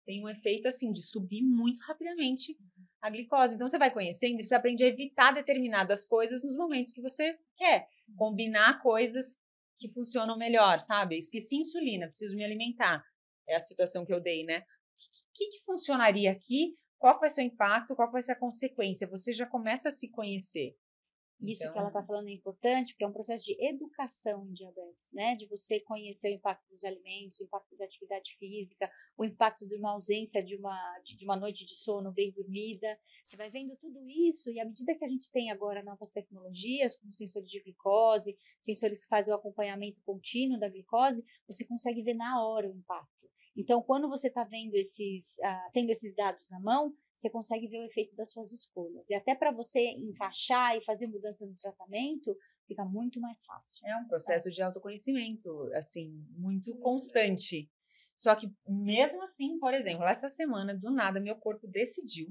tem um efeito, assim, de subir muito rapidamente a glicose. Então, você vai conhecendo e você aprende a evitar determinadas coisas nos momentos que você quer. Combinar coisas que funcionam melhor, sabe? Esqueci insulina, preciso me alimentar. É a situação que eu dei, né? O que funcionaria aqui? Qual vai ser o impacto? Qual vai ser a consequência? Você já começa a se conhecer. Isso que ela está falando é importante, porque é um processo de educação em diabetes, né? De você conhecer o impacto dos alimentos, o impacto da atividade física, o impacto de uma ausência de uma noite de sono bem dormida. Você vai vendo tudo isso e à medida que a gente tem agora novas tecnologias, como sensores de glicose, sensores que fazem o acompanhamento contínuo da glicose, você consegue ver na hora o impacto. Então, quando você está vendo tendo esses dados na mão, você consegue ver o efeito das suas escolhas. E até para você encaixar e fazer mudança no tratamento, fica muito mais fácil. É um processo de autoconhecimento, assim, muito constante. Só que, mesmo assim, por exemplo, essa semana, do nada, meu corpo decidiu,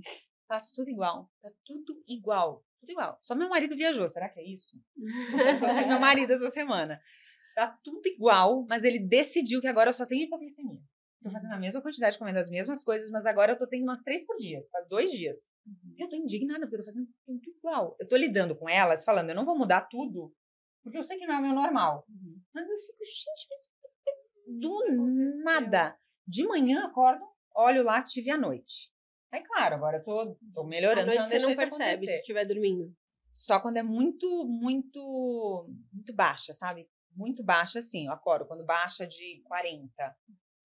faço tudo igual, tá tudo igual. Só meu marido viajou, será que é isso? Eu tô sem meu marido essa semana. Tá tudo igual, mas ele decidiu que agora eu só tenho hipoglicemia. Tô fazendo a mesma quantidade, comendo as mesmas coisas, mas agora eu tô tendo umas 3 por dia, faz 2 dias. Eu tô indignada, porque eu tô fazendo tudo igual. Eu tô lidando com elas, falando, eu não vou mudar tudo, porque eu sei que não é o meu normal. Mas eu fico, gente, mas do nada. De manhã, acordo, olho lá, tive à noite. Aí, claro, agora eu tô melhorando. À noite você não percebe se estiver dormindo. Só quando é muito, muito, muito baixa, sabe? Muito baixa, assim, eu acordo quando baixa de 40.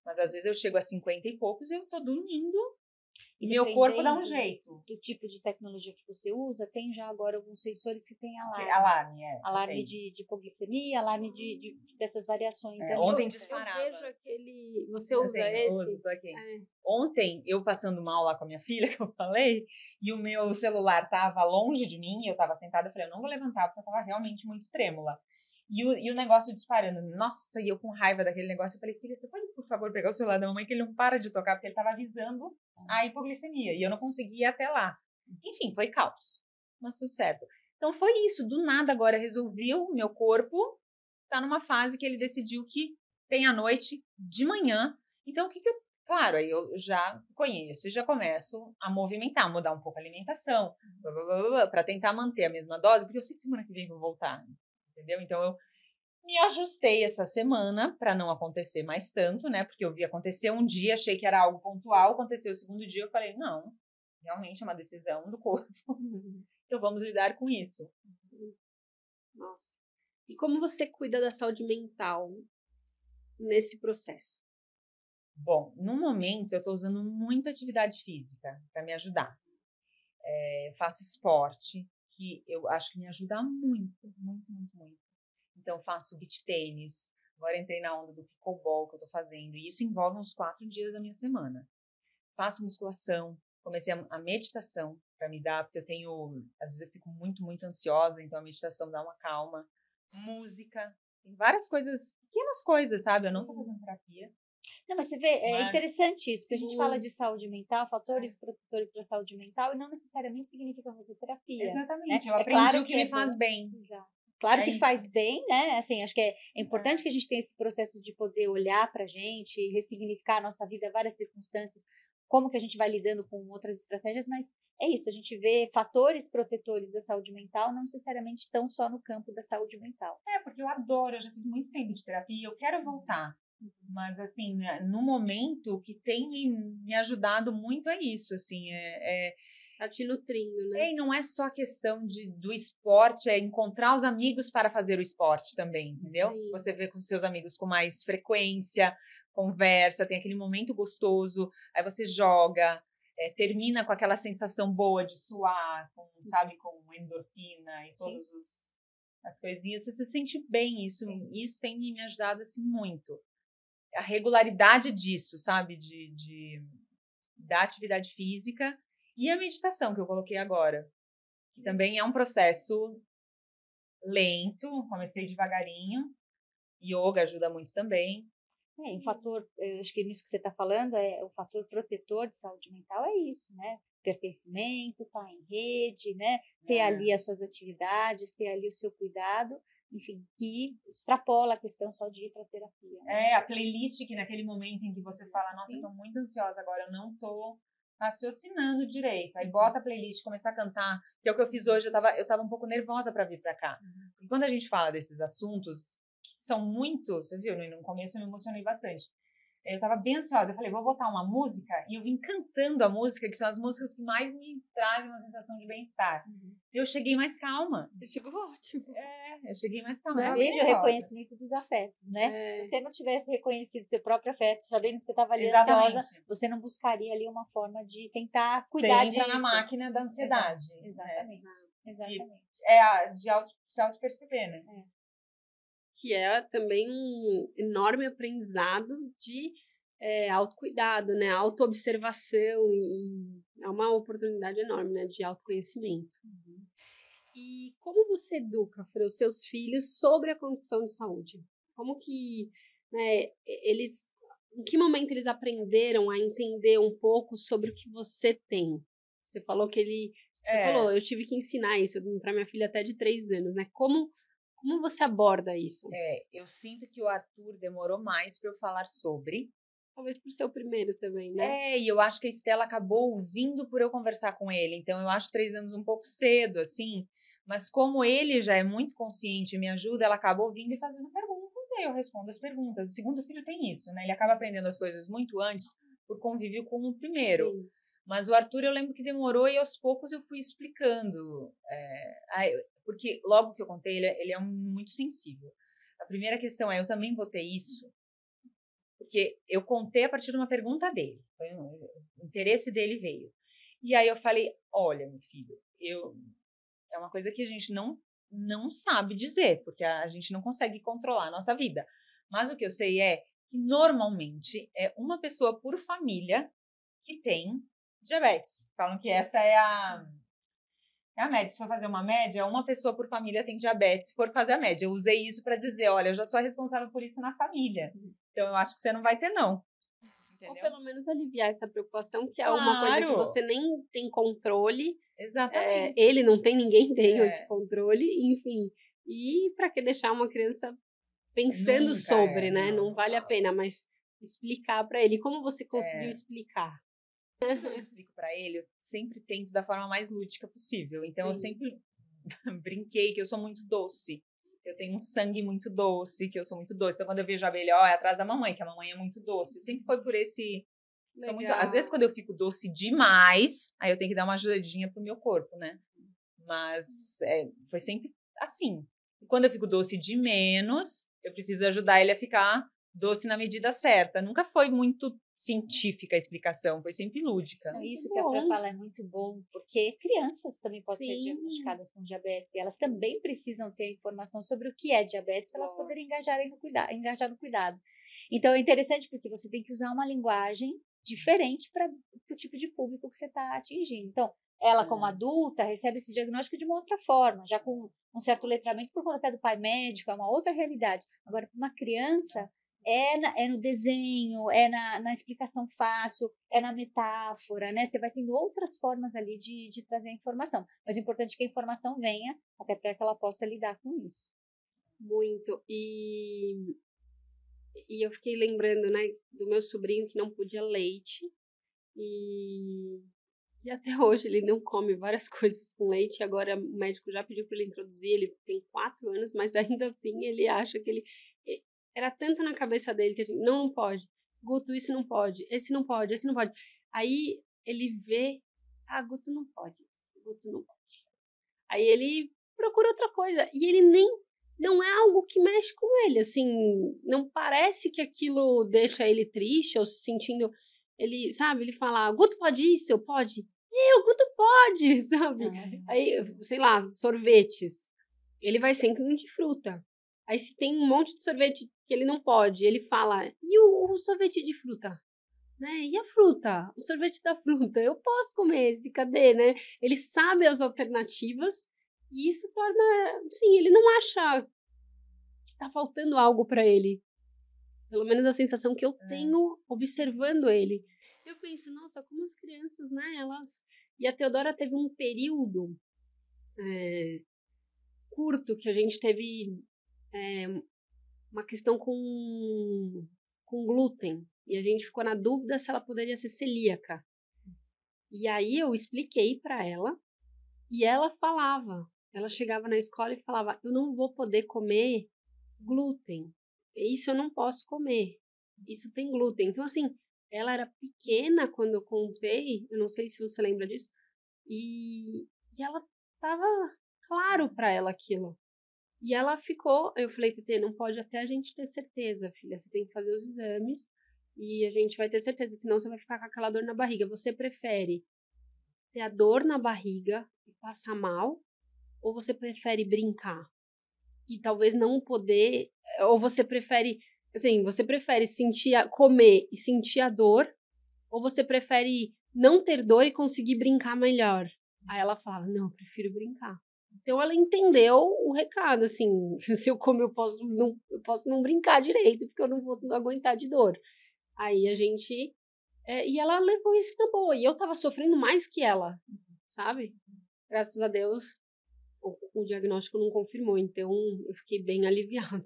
Mas às vezes eu chego a 50 e poucos e eu tô dormindo E meu corpo dá um dependendo jeito. do tipo de tecnologia que você usa, tem já agora alguns sensores que tem alarme. Alarme, Alarme de hipoglicemia, alarme dessas variações. Ontem Eu disparava. vejo aquele... Você usa esse? Tô aqui. É. Ontem, eu passando mal lá com a minha filha, que eu falei, e o meu celular tava longe de mim, eu tava sentada, eu falei, eu não vou levantar, porque eu tava realmente muito trêmula. E o negócio disparando. Nossa, e eu com raiva daquele negócio, eu falei, filha, você pode, por favor, pegar o celular da mamãe, que ele não para de tocar, porque ele tava avisando a hipoglicemia, e eu não conseguia ir até lá. Enfim, foi caos, mas tudo certo. Então foi isso, do nada agora resolveu, meu corpo tá numa fase que ele decidiu que tem à noite, de manhã. Então o que eu... Claro, aí eu já conheço e já começo a movimentar, mudar um pouco a alimentação, para tentar manter a mesma dose, porque eu sei que semana que vem eu vou voltar, entendeu? Então eu me ajustei essa semana para não acontecer mais tanto, né? Porque eu vi acontecer um dia, achei que era algo pontual, aconteceu o segundo dia, eu falei, não, realmente é uma decisão do corpo. Então vamos lidar com isso. Nossa. E como você cuida da saúde mental nesse processo? Bom, no momento eu estou usando muita atividade física para me ajudar. Eu faço esporte, que eu acho que me ajuda muito, muito, muito, muito. Então faço beach tênis, agora entrei na onda do pickleball que eu estou fazendo, e isso envolve uns 4 dias da minha semana. Faço musculação, comecei a meditação para me dar, porque às vezes eu fico muito, muito ansiosa, então a meditação dá uma calma. Música, tem várias coisas, pequenas coisas, sabe? Eu não estou fazendo terapia. Não, mas você vê, é interessante isso, porque a gente fala de saúde mental, fatores protetores para a saúde mental, e não necessariamente significa fazer terapia. Exatamente, né? eu aprendi claro o que me faz bem. Exato. Claro que isso. faz bem, né? Assim, acho que é importante que a gente tenha esse processo de poder olhar pra gente, ressignificar a nossa vida, várias circunstâncias, como que a gente vai lidando com outras estratégias, mas é isso, a gente vê fatores protetores da saúde mental, não necessariamente estão só no campo da saúde mental. Porque eu adoro, eu já fiz muito tempo de terapia, eu quero voltar. Mas, assim, no momento, o que tem me ajudado muito é isso, assim, Tá te nutrindo, né? E não é só a questão do esporte, é encontrar os amigos para fazer o esporte também, entendeu? Sim. Você vê com seus amigos com mais frequência, conversa, tem aquele momento gostoso, aí você joga, termina com aquela sensação boa de suar, sabe, com endorfina e todas as coisinhas, você se sente bem, isso tem me ajudado, assim, muito. A regularidade disso, sabe, da atividade física e a meditação que eu coloquei agora, que também é um processo lento, comecei devagarinho, yoga ajuda muito também. Um fator, acho que nisso que você está falando, o fator protetor de saúde mental é isso, né? Pertencimento, estar em rede, né? Ter ali as suas atividades, ter ali o seu cuidado, enfim, que extrapola a questão só de ir para terapia. Né? A playlist que naquele momento em que você fala, nossa, eu estou muito ansiosa agora, eu não estou raciocinando direito. Aí bota a playlist, começar a cantar, que é o que eu fiz hoje, eu tava um pouco nervosa para vir para cá. Porque quando a gente fala desses assuntos, que são muito, você viu, no começo eu me emocionei bastante. Eu tava bem ansiosa, eu falei, vou botar uma música, e eu vim cantando a música, que são as músicas que mais me trazem uma sensação de bem-estar. Eu cheguei mais calma. Você chegou ótimo. Eu cheguei mais calma. Veja o reconhecimento dos afetos, né? Se você não tivesse reconhecido seu próprio afeto, sabendo que você estava ali ansiosa, você não buscaria ali uma forma de tentar cuidar disso. Você entra na máquina da ansiedade. Exatamente. Exatamente. De se auto-perceber, né? Que é também um enorme aprendizado de autocuidado, né? Autoobservação, e é uma oportunidade enorme, né? De autoconhecimento. E como você educa, Fran, os seus filhos sobre a condição de saúde? Como que, né, em que momento eles aprenderam a entender um pouco sobre o que você tem? Você falou que você falou, eu tive que ensinar isso para minha filha até de 3 anos, né? Como você aborda isso? Eu sinto que o Arthur demorou mais para eu falar sobre. Talvez por ser o primeiro também, né? E eu acho que a Estela acabou ouvindo por eu conversar com ele. Então, eu acho 3 anos um pouco cedo, assim. Mas como ele já é muito consciente e me ajuda, ela acaba ouvindo e fazendo perguntas, e aí eu respondo as perguntas. O segundo filho tem isso, né? Ele acaba aprendendo as coisas muito antes por convívio com o primeiro. Sim. Mas o Arthur, eu lembro que demorou e aos poucos eu fui explicando. Porque logo que eu contei, ele é muito sensível. A primeira questão eu também botei isso, porque eu contei a partir de uma pergunta dele. O interesse dele veio. E aí eu falei, olha, meu filho, é uma coisa que a gente não sabe dizer, porque a gente não consegue controlar a nossa vida. Mas o que eu sei é que normalmente é uma pessoa por família que tem diabetes. Falam que essa é a média. Se for fazer uma média, uma pessoa por família tem diabetes, se for fazer a média. Eu usei isso para dizer, olha, eu já sou responsável por isso na família. Então, eu acho que você não vai ter, não. Entendeu? Ou pelo menos aliviar essa preocupação, que é uma coisa que você nem tem controle. Exatamente. Ele não tem, ninguém tem esse controle, enfim. E para que deixar uma criança pensando sobre, né? Não vale a pena, mas explicar para ele. Como você conseguiu explicar? Eu explico para ele, eu sempre tento da forma mais lúdica possível. Então, eu sempre brinquei que eu sou muito doce. Eu tenho um sangue muito doce, que eu sou muito doce. Então, quando eu vejo a abelha, é atrás da mamãe, que a mamãe é muito doce. Sempre foi por esse... Às vezes, quando eu fico doce demais, aí eu tenho que dar uma ajudadinha pro meu corpo, né? Mas foi sempre assim. E quando eu fico doce de menos, eu preciso ajudar ele a ficar doce na medida certa. Nunca foi muito científica a explicação, foi sempre lúdica. Não, isso que a Fran fala é muito bom, porque crianças também podem ser diagnosticadas com diabetes e elas também precisam ter informação sobre o que é diabetes para elas poderem engajar no cuidado. Então é interessante porque você tem que usar uma linguagem diferente para o tipo de público que você está atingindo. Então, ela como adulta recebe esse diagnóstico de uma outra forma, já com um certo letramento por conta até do pai médico, é uma outra realidade. Agora, para uma criança, é no desenho, é na explicação fácil, é na metáfora, né? Você vai tendo outras formas ali de trazer a informação. Mas o importante é que a informação venha, até para que ela possa lidar com isso. Muito. E eu fiquei lembrando, né, do meu sobrinho que não podia leite. E até hoje ele não come várias coisas com leite. Agora o médico já pediu para ele introduzir. Ele tem 4 anos, mas ainda assim ele acha que ele... Era tanto na cabeça dele que a gente, não pode. Guto, isso não pode. Esse não pode, esse não pode. Aí ele vê, Guto não pode. Guto não pode. Aí ele procura outra coisa. E ele não é algo que mexe com ele. Assim, não parece que aquilo deixa ele triste ou se sentindo... Ele, sabe, ele fala, Guto pode isso? Eu pode? O Guto pode, sabe? Aí, sei lá, sorvetes. Ele vai sempre no de fruta. Aí se tem um monte de sorvete que ele não pode, ele fala, e o sorvete de fruta? Né? E a fruta? O sorvete da fruta? Eu posso comer esse, cadê, né? Ele sabe as alternativas e isso torna, sim, ele não acha que tá faltando algo para ele. Pelo menos a sensação que eu tenho observando ele. Eu penso, nossa, como as crianças, né, elas... E a Teodora teve um período curto que a gente teve uma questão com glúten. E a gente ficou na dúvida se ela poderia ser celíaca. E aí eu expliquei para ela e ela falava. Ela chegava na escola e falava, eu não vou poder comer glúten. Isso eu não posso comer. Isso tem glúten. Então, assim, ela era pequena quando eu contei, eu não sei se você lembra disso, e ela tava claro para ela aquilo. E ela ficou, eu falei, Tetê, não pode até a gente ter certeza, filha, você tem que fazer os exames e a gente vai ter certeza, senão você vai ficar com aquela dor na barriga. Você prefere ter a dor na barriga e passar mal, ou você prefere brincar? E talvez não poder, ou você prefere, assim, você prefere comer e sentir a dor, ou você prefere não ter dor e conseguir brincar melhor? Aí ela falava, não, eu prefiro brincar. Então ela entendeu o recado, assim, se eu comer eu posso não brincar direito, porque eu não vou aguentar de dor. Aí a gente, e ela levou isso na boa, e eu tava sofrendo mais que ela, sabe? Graças a Deus, o diagnóstico não confirmou, então eu fiquei bem aliviada.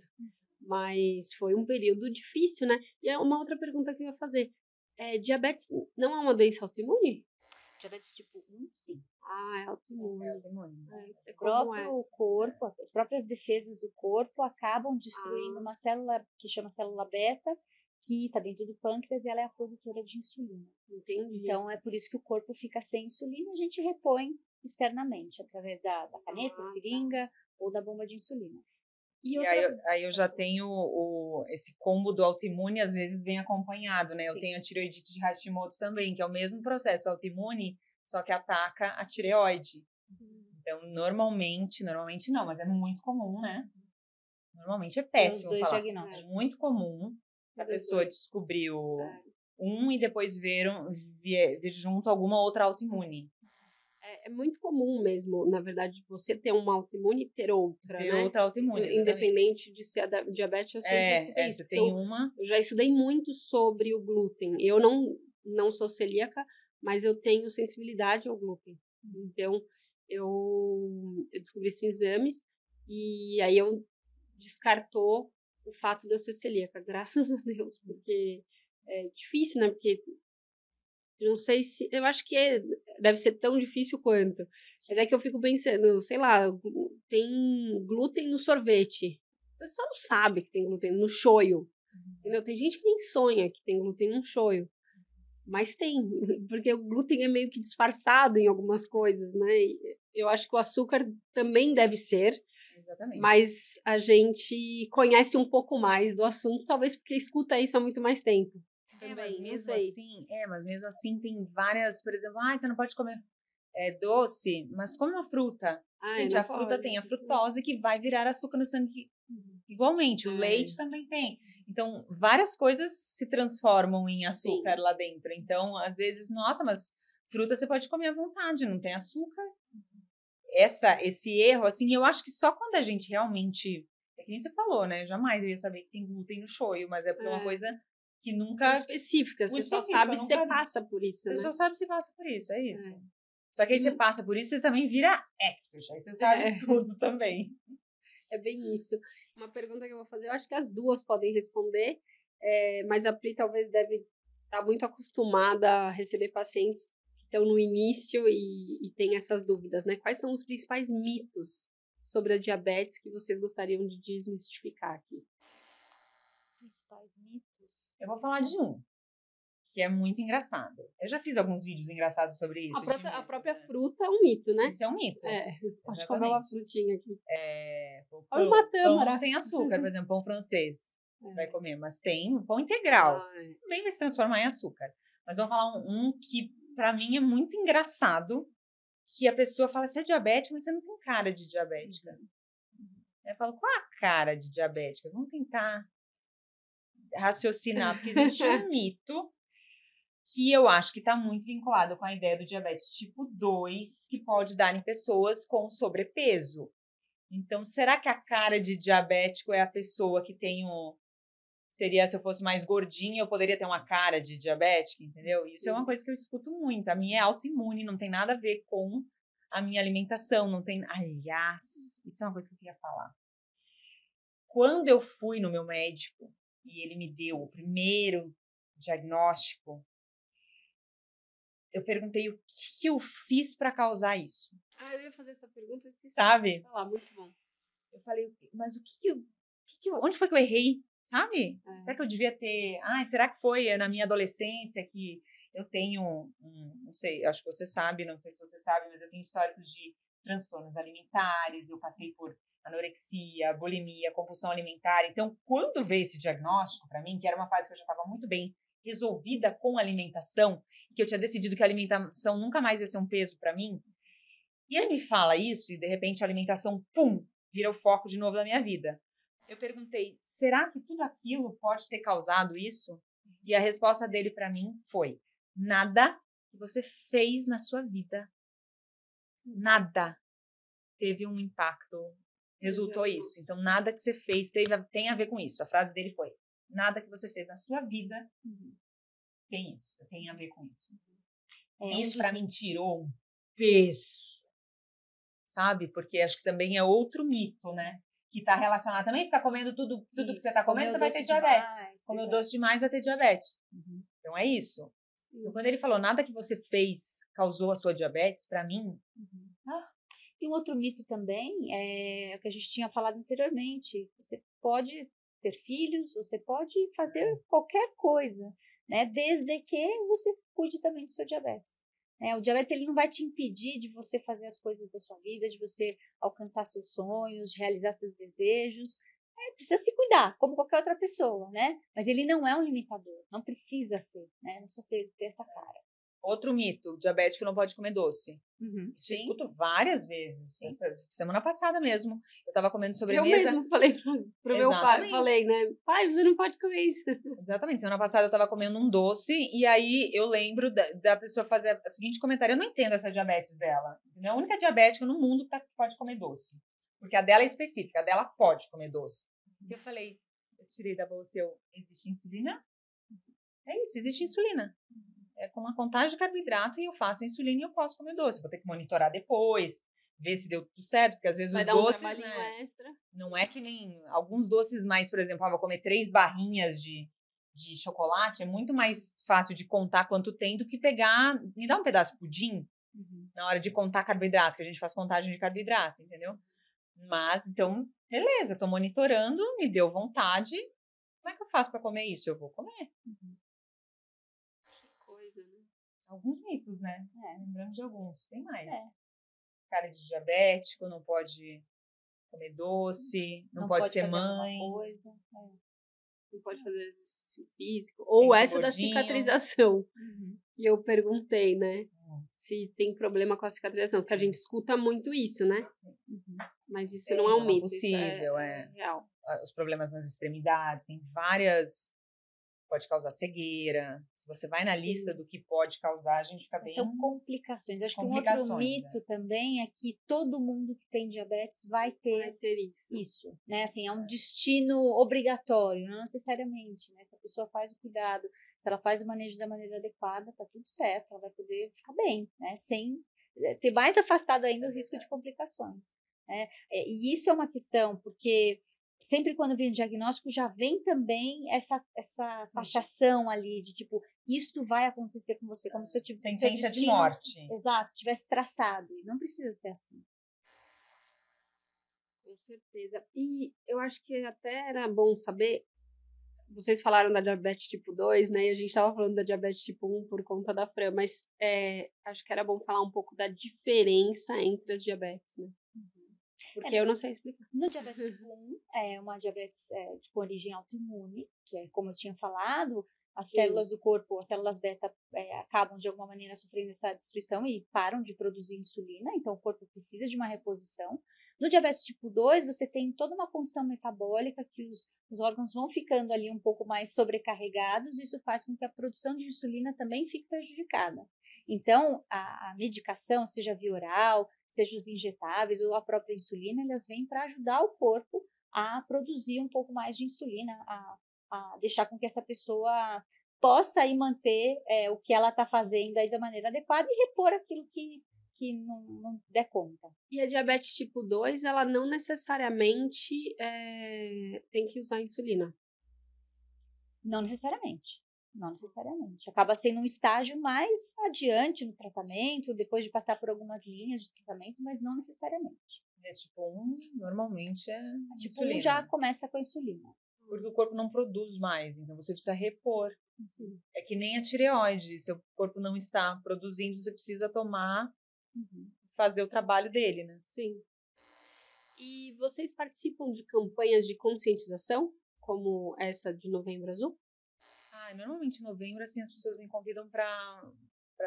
Mas foi um período difícil, né? E é uma outra pergunta que eu ia fazer. Diabetes não é uma doença autoimune? Diabetes tipo 1, sim. É autoimune. O próprio corpo, as próprias defesas do corpo acabam destruindo uma célula que chama célula beta, que está dentro do pâncreas e ela é a produtora de insulina. Entendi. Então, é por isso que o corpo fica sem insulina, a gente repõe externamente, através da caneta, seringa ou da bomba de insulina. E aí eu já tenho esse combo do autoimune, às vezes vem acompanhado, né? Eu Sim. tenho a tireoidite de Hashimoto também, que é o mesmo processo autoimune, só que ataca a tireoide. Então, normalmente não, mas é muito comum, né? Normalmente é Tem os péssimo dois falar. diagnósticos. É muito comum a pessoa descobriu um e depois vir junto alguma outra autoimune. É muito comum mesmo, na verdade, você ter uma autoimune e ter outra, Ter né? outra autoimune, exatamente. Independente de ser a diabetes, eu sempre escutei isso. Você tem uma... Eu já estudei muito sobre o glúten. Eu não sou celíaca, mas eu tenho sensibilidade ao glúten. Então, eu descobri esses exames e aí eu descartou o fato de eu ser celíaca, graças a Deus, porque é difícil, né? Porque eu não sei se... Eu acho que deve ser tão difícil quanto. Mas é que eu fico pensando, sei lá, tem glúten no sorvete. O pessoal não sabe que tem glúten no shoyu. Entendeu? Tem gente que nem sonha que tem glúten no shoyu. Mas tem, porque o glúten é meio que disfarçado em algumas coisas, né? E eu acho que o açúcar também deve ser. Exatamente. Mas a gente conhece um pouco mais do assunto, talvez porque escuta isso há muito mais tempo. Mas mesmo assim tem várias, por exemplo, você não pode comer doce, mas come uma fruta. Gente, a fruta tem a frutose que vai virar açúcar no sangue igualmente. O leite também tem. Então, várias coisas se transformam em açúcar lá dentro. Então, às vezes, nossa, mas fruta você pode comer à vontade, não tem açúcar. Esse erro, assim, eu acho que só quando a gente realmente... É que nem você falou, né? Jamais eu ia saber que tem glúten no shoyu, mas é porque é uma coisa... que nunca... específica, você só sabe se você passa por isso, né? Você só sabe se passa por isso, é isso. Só que aí você passa por isso, você também vira expert, aí você sabe tudo também. É bem isso. Uma pergunta que eu vou fazer, eu acho que as duas podem responder, mas a Pri talvez deve estar muito acostumada a receber pacientes que estão no início e tem essas dúvidas, né? Quais são os principais mitos sobre a diabetes que vocês gostariam de desmistificar aqui? Principais mitos? Eu vou falar de um, que é muito engraçado. Eu já fiz alguns vídeos engraçados sobre isso. A própria fruta é um mito, né? Isso é um mito. Pode comer uma frutinha aqui. Olha uma tâmara. Pão não tem açúcar, por exemplo, pão francês. Vai comer, mas tem pão integral. Também vai se transformar em açúcar. Mas vamos falar um que, pra mim, é muito engraçado, que a pessoa fala, você é diabética, mas você não tem cara de diabética. Eu falo, qual a cara de diabética? Vamos tentar raciocinar, porque existe um mito que eu acho que está muito vinculado com a ideia do diabetes tipo 2, que pode dar em pessoas com sobrepeso. Então, será que a cara de diabético é a pessoa que tem seria, se eu fosse mais gordinha, eu poderia ter uma cara de diabética, entendeu? Isso é uma coisa que eu escuto muito. A minha é autoimune, não tem nada a ver com a minha alimentação, não tem... Aliás, isso é uma coisa que eu queria falar. Quando eu fui no meu médico, e ele me deu o primeiro diagnóstico, eu perguntei o que eu fiz para causar isso. Eu ia fazer essa pergunta, eu esqueci. Sabe? Muito bom. Eu falei, mas onde foi que eu errei? Sabe? Será que eu devia ter... será que foi na minha adolescência que eu tenho não sei, acho que você sabe, não sei se você sabe, mas eu tenho históricos de transtornos alimentares, eu passei por anorexia, bulimia, compulsão alimentar. Então, quando veio esse diagnóstico para mim, que era uma fase que eu já estava muito bem resolvida com a alimentação, que eu tinha decidido que a alimentação nunca mais ia ser um peso para mim, e ele me fala isso e, de repente, a alimentação, vira o foco de novo da minha vida. Eu perguntei, será que tudo aquilo pode ter causado isso? E a resposta dele para mim foi, nada que você fez na sua vida, nada teve um impacto, resultou isso. Então, nada que você fez tem a ver com isso. A frase dele foi, nada que você fez na sua vida tem a ver com isso. Isso para mim tirou um peso, sabe? Porque acho que também é outro mito, né? Que está relacionado também, ficar comendo tudo que você está comendo, você vai ter diabetes. Comer doce demais, vai ter diabetes. Então é isso. Então, quando ele falou, nada que você fez causou a sua diabetes, para mim... E um outro mito também é o que a gente tinha falado anteriormente. Você pode ter filhos, você pode fazer qualquer coisa, né? Desde que você cuide também do seu diabetes. O diabetes ele não vai te impedir de você fazer as coisas da sua vida, de você alcançar seus sonhos, de realizar seus desejos, Precisa se cuidar, como qualquer outra pessoa, né? Mas ele não é um limitador, não precisa ser, né? Não precisa ter essa cara. Outro mito, diabético não pode comer doce. Isso eu Sim. escuto várias vezes. Sim. Semana passada mesmo, eu tava comendo Eu sobremesa. mesmo falei pro meu pai, Exatamente. falei, né? Pai, você não pode comer isso. Exatamente. Semana passada eu tava comendo um doce e aí eu lembro da pessoa fazer o seguinte comentário. Eu não entendo essa diabetes dela. É a única diabética no mundo que pode comer doce. Porque a dela é específica, a dela pode comer doce. E eu falei, eu tirei da bolsa, existe insulina? É isso, existe insulina. É com uma contagem de carboidrato e eu faço insulina e eu posso comer doce. Vou ter que monitorar depois, ver se deu tudo certo, porque às vezes Vai os dar um doces, trabalhinho né, extra. não é que nem alguns doces mais, por exemplo, vou comer 3 barrinhas de chocolate, é muito mais fácil de contar quanto tem do que pegar, me dá um pedaço de pudim na hora de contar carboidrato, que a gente faz contagem de carboidrato, entendeu? Mas, então, beleza, tô monitorando, me deu vontade, como é que eu faço para comer isso? Eu vou comer. Que coisa, né? Alguns mitos, né? Lembrando de alguns, tem mais. É. Cara de diabético, não pode comer doce, não pode ser fazer mãe. alguma coisa. Não pode fazer exercício físico. Ou Tem que ser essa da gordinho. cicatrização. E eu perguntei, né? Se tem problema com a cicatrização. Porque a gente escuta muito isso, né? Mas isso não é um mito. Possível, isso é real. Os problemas nas extremidades, tem várias. Pode causar cegueira. Se você vai na lista do que pode causar, a gente fica bem. São complicações. Acho que um outro Complicações, mito também é que todo mundo que tem diabetes vai ter isso. isso, né? Assim, é um destino obrigatório, não necessariamente, né? Se a pessoa faz o cuidado, se ela faz o manejo da maneira adequada, tá tudo certo, ela vai poder ficar bem, né? Sem ter mais afastado ainda o risco de complicações, né? E isso é uma questão, porque sempre quando vem o diagnóstico já vem também essa taxação ali de tipo, isto vai acontecer com você, como se eu tivesse sentença de morte. Exato, tivesse traçado. E não precisa ser assim. Com certeza. E eu acho que até era bom saber, vocês falaram da diabetes tipo 2, né? E a gente estava falando da diabetes tipo 1 por conta da Fran, mas acho que era bom falar um pouco da diferença entre as diabetes, né? Porque eu não sei explicar. No diabetes tipo 1, é uma diabetes com origem autoimune, que é como eu tinha falado, as células do corpo, as células beta acabam de alguma maneira sofrendo essa destruição e param de produzir insulina, então o corpo precisa de uma reposição. No diabetes tipo 2, você tem toda uma condição metabólica que os órgãos vão ficando ali um pouco mais sobrecarregados, e isso faz com que a produção de insulina também fique prejudicada. Então, a medicação, seja via oral, seja os injetáveis ou a própria insulina, elas vêm para ajudar o corpo a produzir um pouco mais de insulina, a deixar com que essa pessoa possa aí manter o que ela está fazendo aí da maneira adequada e repor aquilo que não der conta. E a diabetes tipo 2, ela não necessariamente tem que usar insulina? Não necessariamente. Não necessariamente. Acaba sendo um estágio mais adiante no tratamento, depois de passar por algumas linhas de tratamento, mas não necessariamente. Tipo 1, normalmente é tipo insulina. 1 já começa com a insulina. Porque o corpo não produz mais, então você precisa repor. Sim. É que nem a tireoide. Se o corpo não está produzindo, você precisa tomar, fazer o trabalho dele, né? Sim. E vocês participam de campanhas de conscientização, como essa de Novembro Azul? Normalmente em novembro, assim, as pessoas me convidam para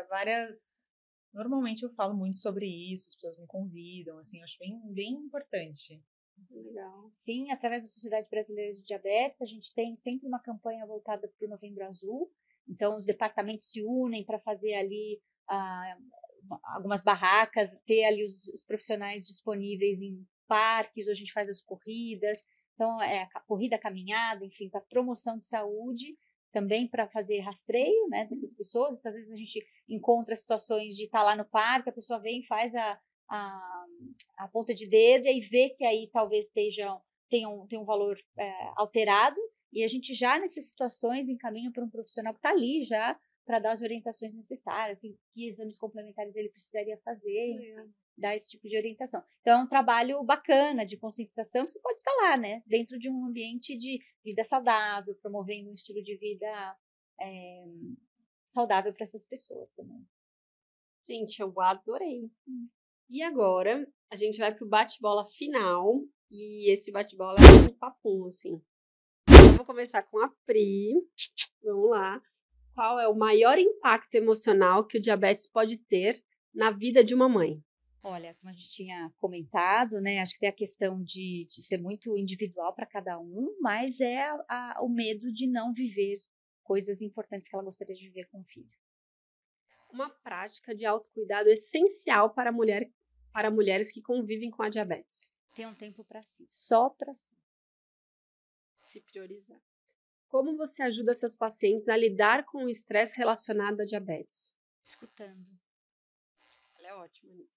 várias... Normalmente eu falo muito sobre isso, as pessoas me convidam, assim, eu acho bem importante. Legal. Sim, através da Sociedade Brasileira de Diabetes, a gente tem sempre uma campanha voltada para o Novembro Azul. Então, os departamentos se unem para fazer ali algumas barracas, ter ali os profissionais disponíveis em parques, ou a gente faz as corridas. Então, a corrida, a caminhada, enfim, para promoção de saúde, também para fazer rastreio, né, dessas pessoas. Então, às vezes a gente encontra situações de estar lá no parque, a pessoa vem e faz a ponta de dedo e aí vê que aí talvez tenha um valor alterado, e a gente já nessas situações encaminha para um profissional que está ali já para dar as orientações necessárias, assim, que exames complementares ele precisaria fazer, dar esse tipo de orientação. Então é um trabalho bacana de conscientização que você pode estar lá, né, dentro de um ambiente de vida saudável, promovendo um estilo de vida saudável para essas pessoas também. Gente, eu adorei. E agora, a gente vai pro bate-bola final. E esse bate-bola é um papum, assim. Eu vou começar com a Pri. Vamos lá. Qual é o maior impacto emocional que o diabetes pode ter na vida de uma mãe? Olha, como a gente tinha comentado, né? Acho que tem a questão de ser muito individual para cada um, mas é o medo de não viver coisas importantes que ela gostaria de viver com o filho. Uma prática de autocuidado essencial para mulheres que convivem com a diabetes. Ter um tempo para si, só para si. Se priorizar. Como você ajuda seus pacientes a lidar com o estresse relacionado à diabetes? Escutando. Ela é ótima nisso.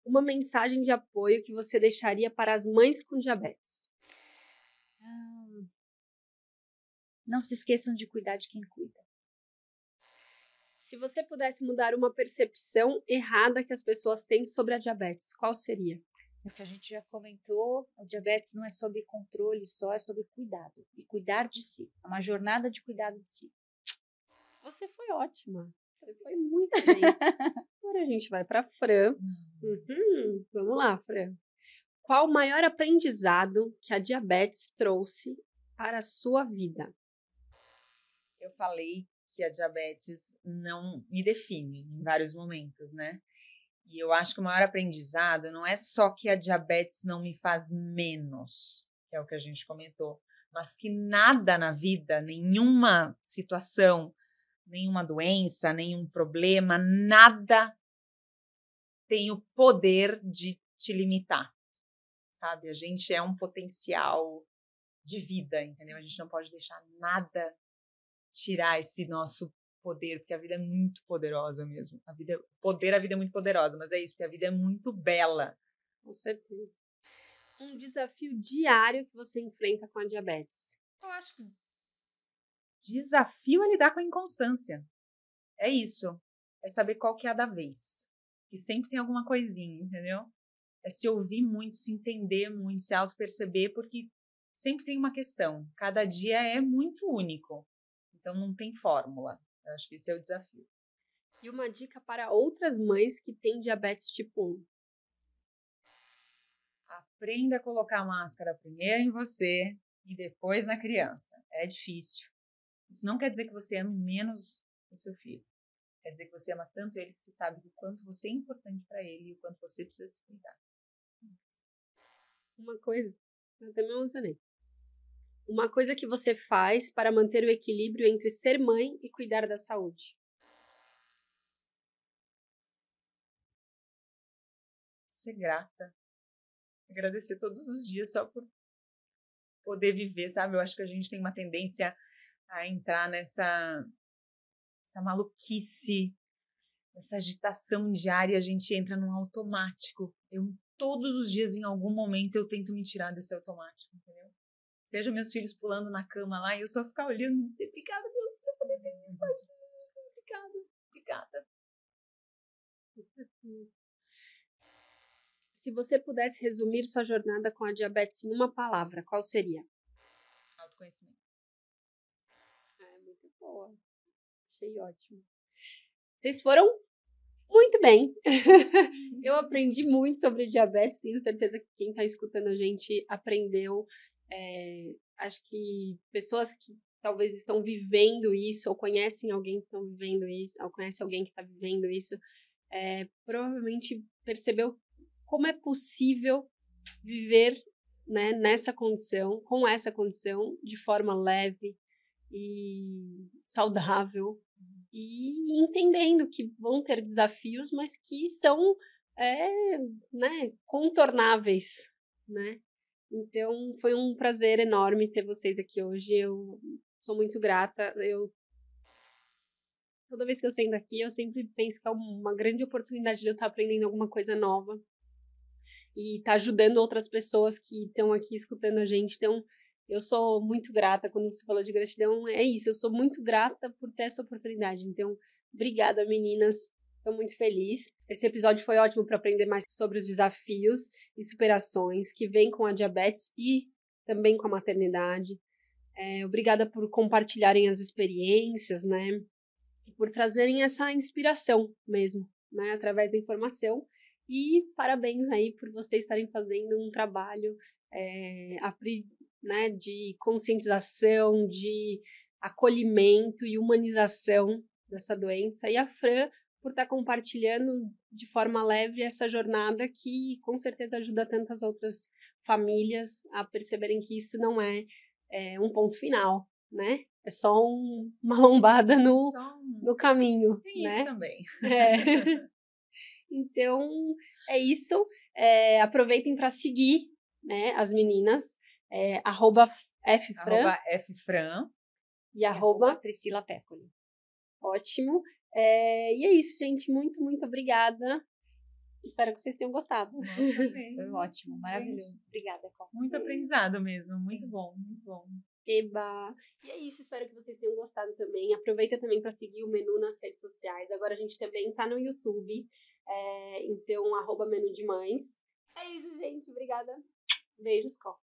Uma mensagem de apoio que você deixaria para as mães com diabetes? Não se esqueçam de cuidar de quem cuida. Se você pudesse mudar uma percepção errada que as pessoas têm sobre a diabetes, qual seria? O que a gente já comentou, o diabetes não é sobre controle só, é sobre cuidado. E cuidar de si. É uma jornada de cuidado de si. Você foi ótima. Você foi muito bem. Agora a gente vai para a Fran. Vamos lá, Fran. Qual o maior aprendizado que a diabetes trouxe para a sua vida? Eu falei que a diabetes não me define em vários momentos, né? E eu acho que o maior aprendizado não é só que a diabetes não me faz menos, que é o que a gente comentou, mas que nada na vida, nenhuma situação, nenhuma doença, nenhum problema, nada tem o poder de te limitar, sabe? A gente é um potencial de vida, entendeu? A gente não pode deixar nada tirar esse nosso poder, porque a vida é muito poderosa mesmo. A vida é muito poderosa, mas é isso, porque a vida é muito bela. Com certeza. Um desafio diário que você enfrenta com a diabetes? Eu acho que desafio é lidar com a inconstância. É isso. É saber qual que é a da vez. Que sempre tem alguma coisinha, entendeu? É se ouvir muito, se entender muito, se auto-perceber, porque sempre tem uma questão. Cada dia é muito único. Então não tem fórmula. Eu acho que esse é o desafio. E uma dica para outras mães que têm diabetes tipo 1? Aprenda a colocar a máscara primeiro em você e depois na criança. É difícil. Isso não quer dizer que você ame menos o seu filho. Quer dizer que você ama tanto ele que você sabe o quanto você é importante para ele e o quanto você precisa se cuidar. Uma coisa, eu até me emocionei. Uma coisa que você faz para manter o equilíbrio entre ser mãe e cuidar da saúde? Ser grata. Agradecer todos os dias só por poder viver, sabe? Eu acho que a gente tem uma tendência a entrar nessa maluquice, essa agitação diária, a gente entra num automático. Todos os dias, em algum momento, eu tento me tirar desse automático, entendeu? Seja meus filhos pulando na cama lá e eu só ficar olhando e dizer, obrigada, Deus, por poder ter isso aqui. Obrigada. Se você pudesse resumir sua jornada com a diabetes em uma palavra, qual seria? Autoconhecimento. É muito boa. Achei ótimo. Vocês foram muito bem. Eu aprendi muito sobre diabetes. Tenho certeza que quem está escutando a gente aprendeu. Acho que pessoas que talvez estão vivendo isso, ou conhecem alguém que está vivendo isso, ou conhece alguém que está vivendo isso, provavelmente percebeu como é possível viver, né, nessa condição, com essa condição, de forma leve e saudável, e entendendo que vão ter desafios, mas que são né, contornáveis, né? Então, foi um prazer enorme ter vocês aqui hoje. Eu sou muito grata. Toda vez que eu sento aqui, eu sempre penso que é uma grande oportunidade de eu estar aprendendo alguma coisa nova e estar ajudando outras pessoas que estão aqui escutando a gente. Então, eu sou muito grata. Quando você falou de gratidão, é isso. Eu sou muito grata por ter essa oportunidade. Então, obrigada, meninas. Estou muito feliz. Esse episódio foi ótimo para aprender mais sobre os desafios e superações que vêm com a diabetes e também com a maternidade. Obrigada por compartilharem as experiências, né? E por trazerem essa inspiração mesmo, né? Através da informação. E parabéns aí por vocês estarem fazendo um trabalho né, de conscientização, de acolhimento e humanização dessa doença. E a Fran por estar compartilhando de forma leve essa jornada que com certeza ajuda tantas outras famílias a perceberem que isso não é um ponto final, né? É só uma lombada no caminho. Tem né? isso também. Então, é isso. Aproveitem para seguir, né, as meninas. @ffran @ffran e Priscila Pécoli. Ótimo. E é isso, gente. Muito, muito obrigada. Espero que vocês tenham gostado. Nossa, também. Foi ótimo, maravilhoso. Obrigada, Col. Muito aprendizado mesmo. Muito bom, muito bom. Eba! E é isso, espero que vocês tenham gostado também. Aproveita também para seguir o Menu nas redes sociais. Agora a gente também tá no YouTube. Então, @Menu de Mães. É isso, gente. Obrigada. Beijos, Col.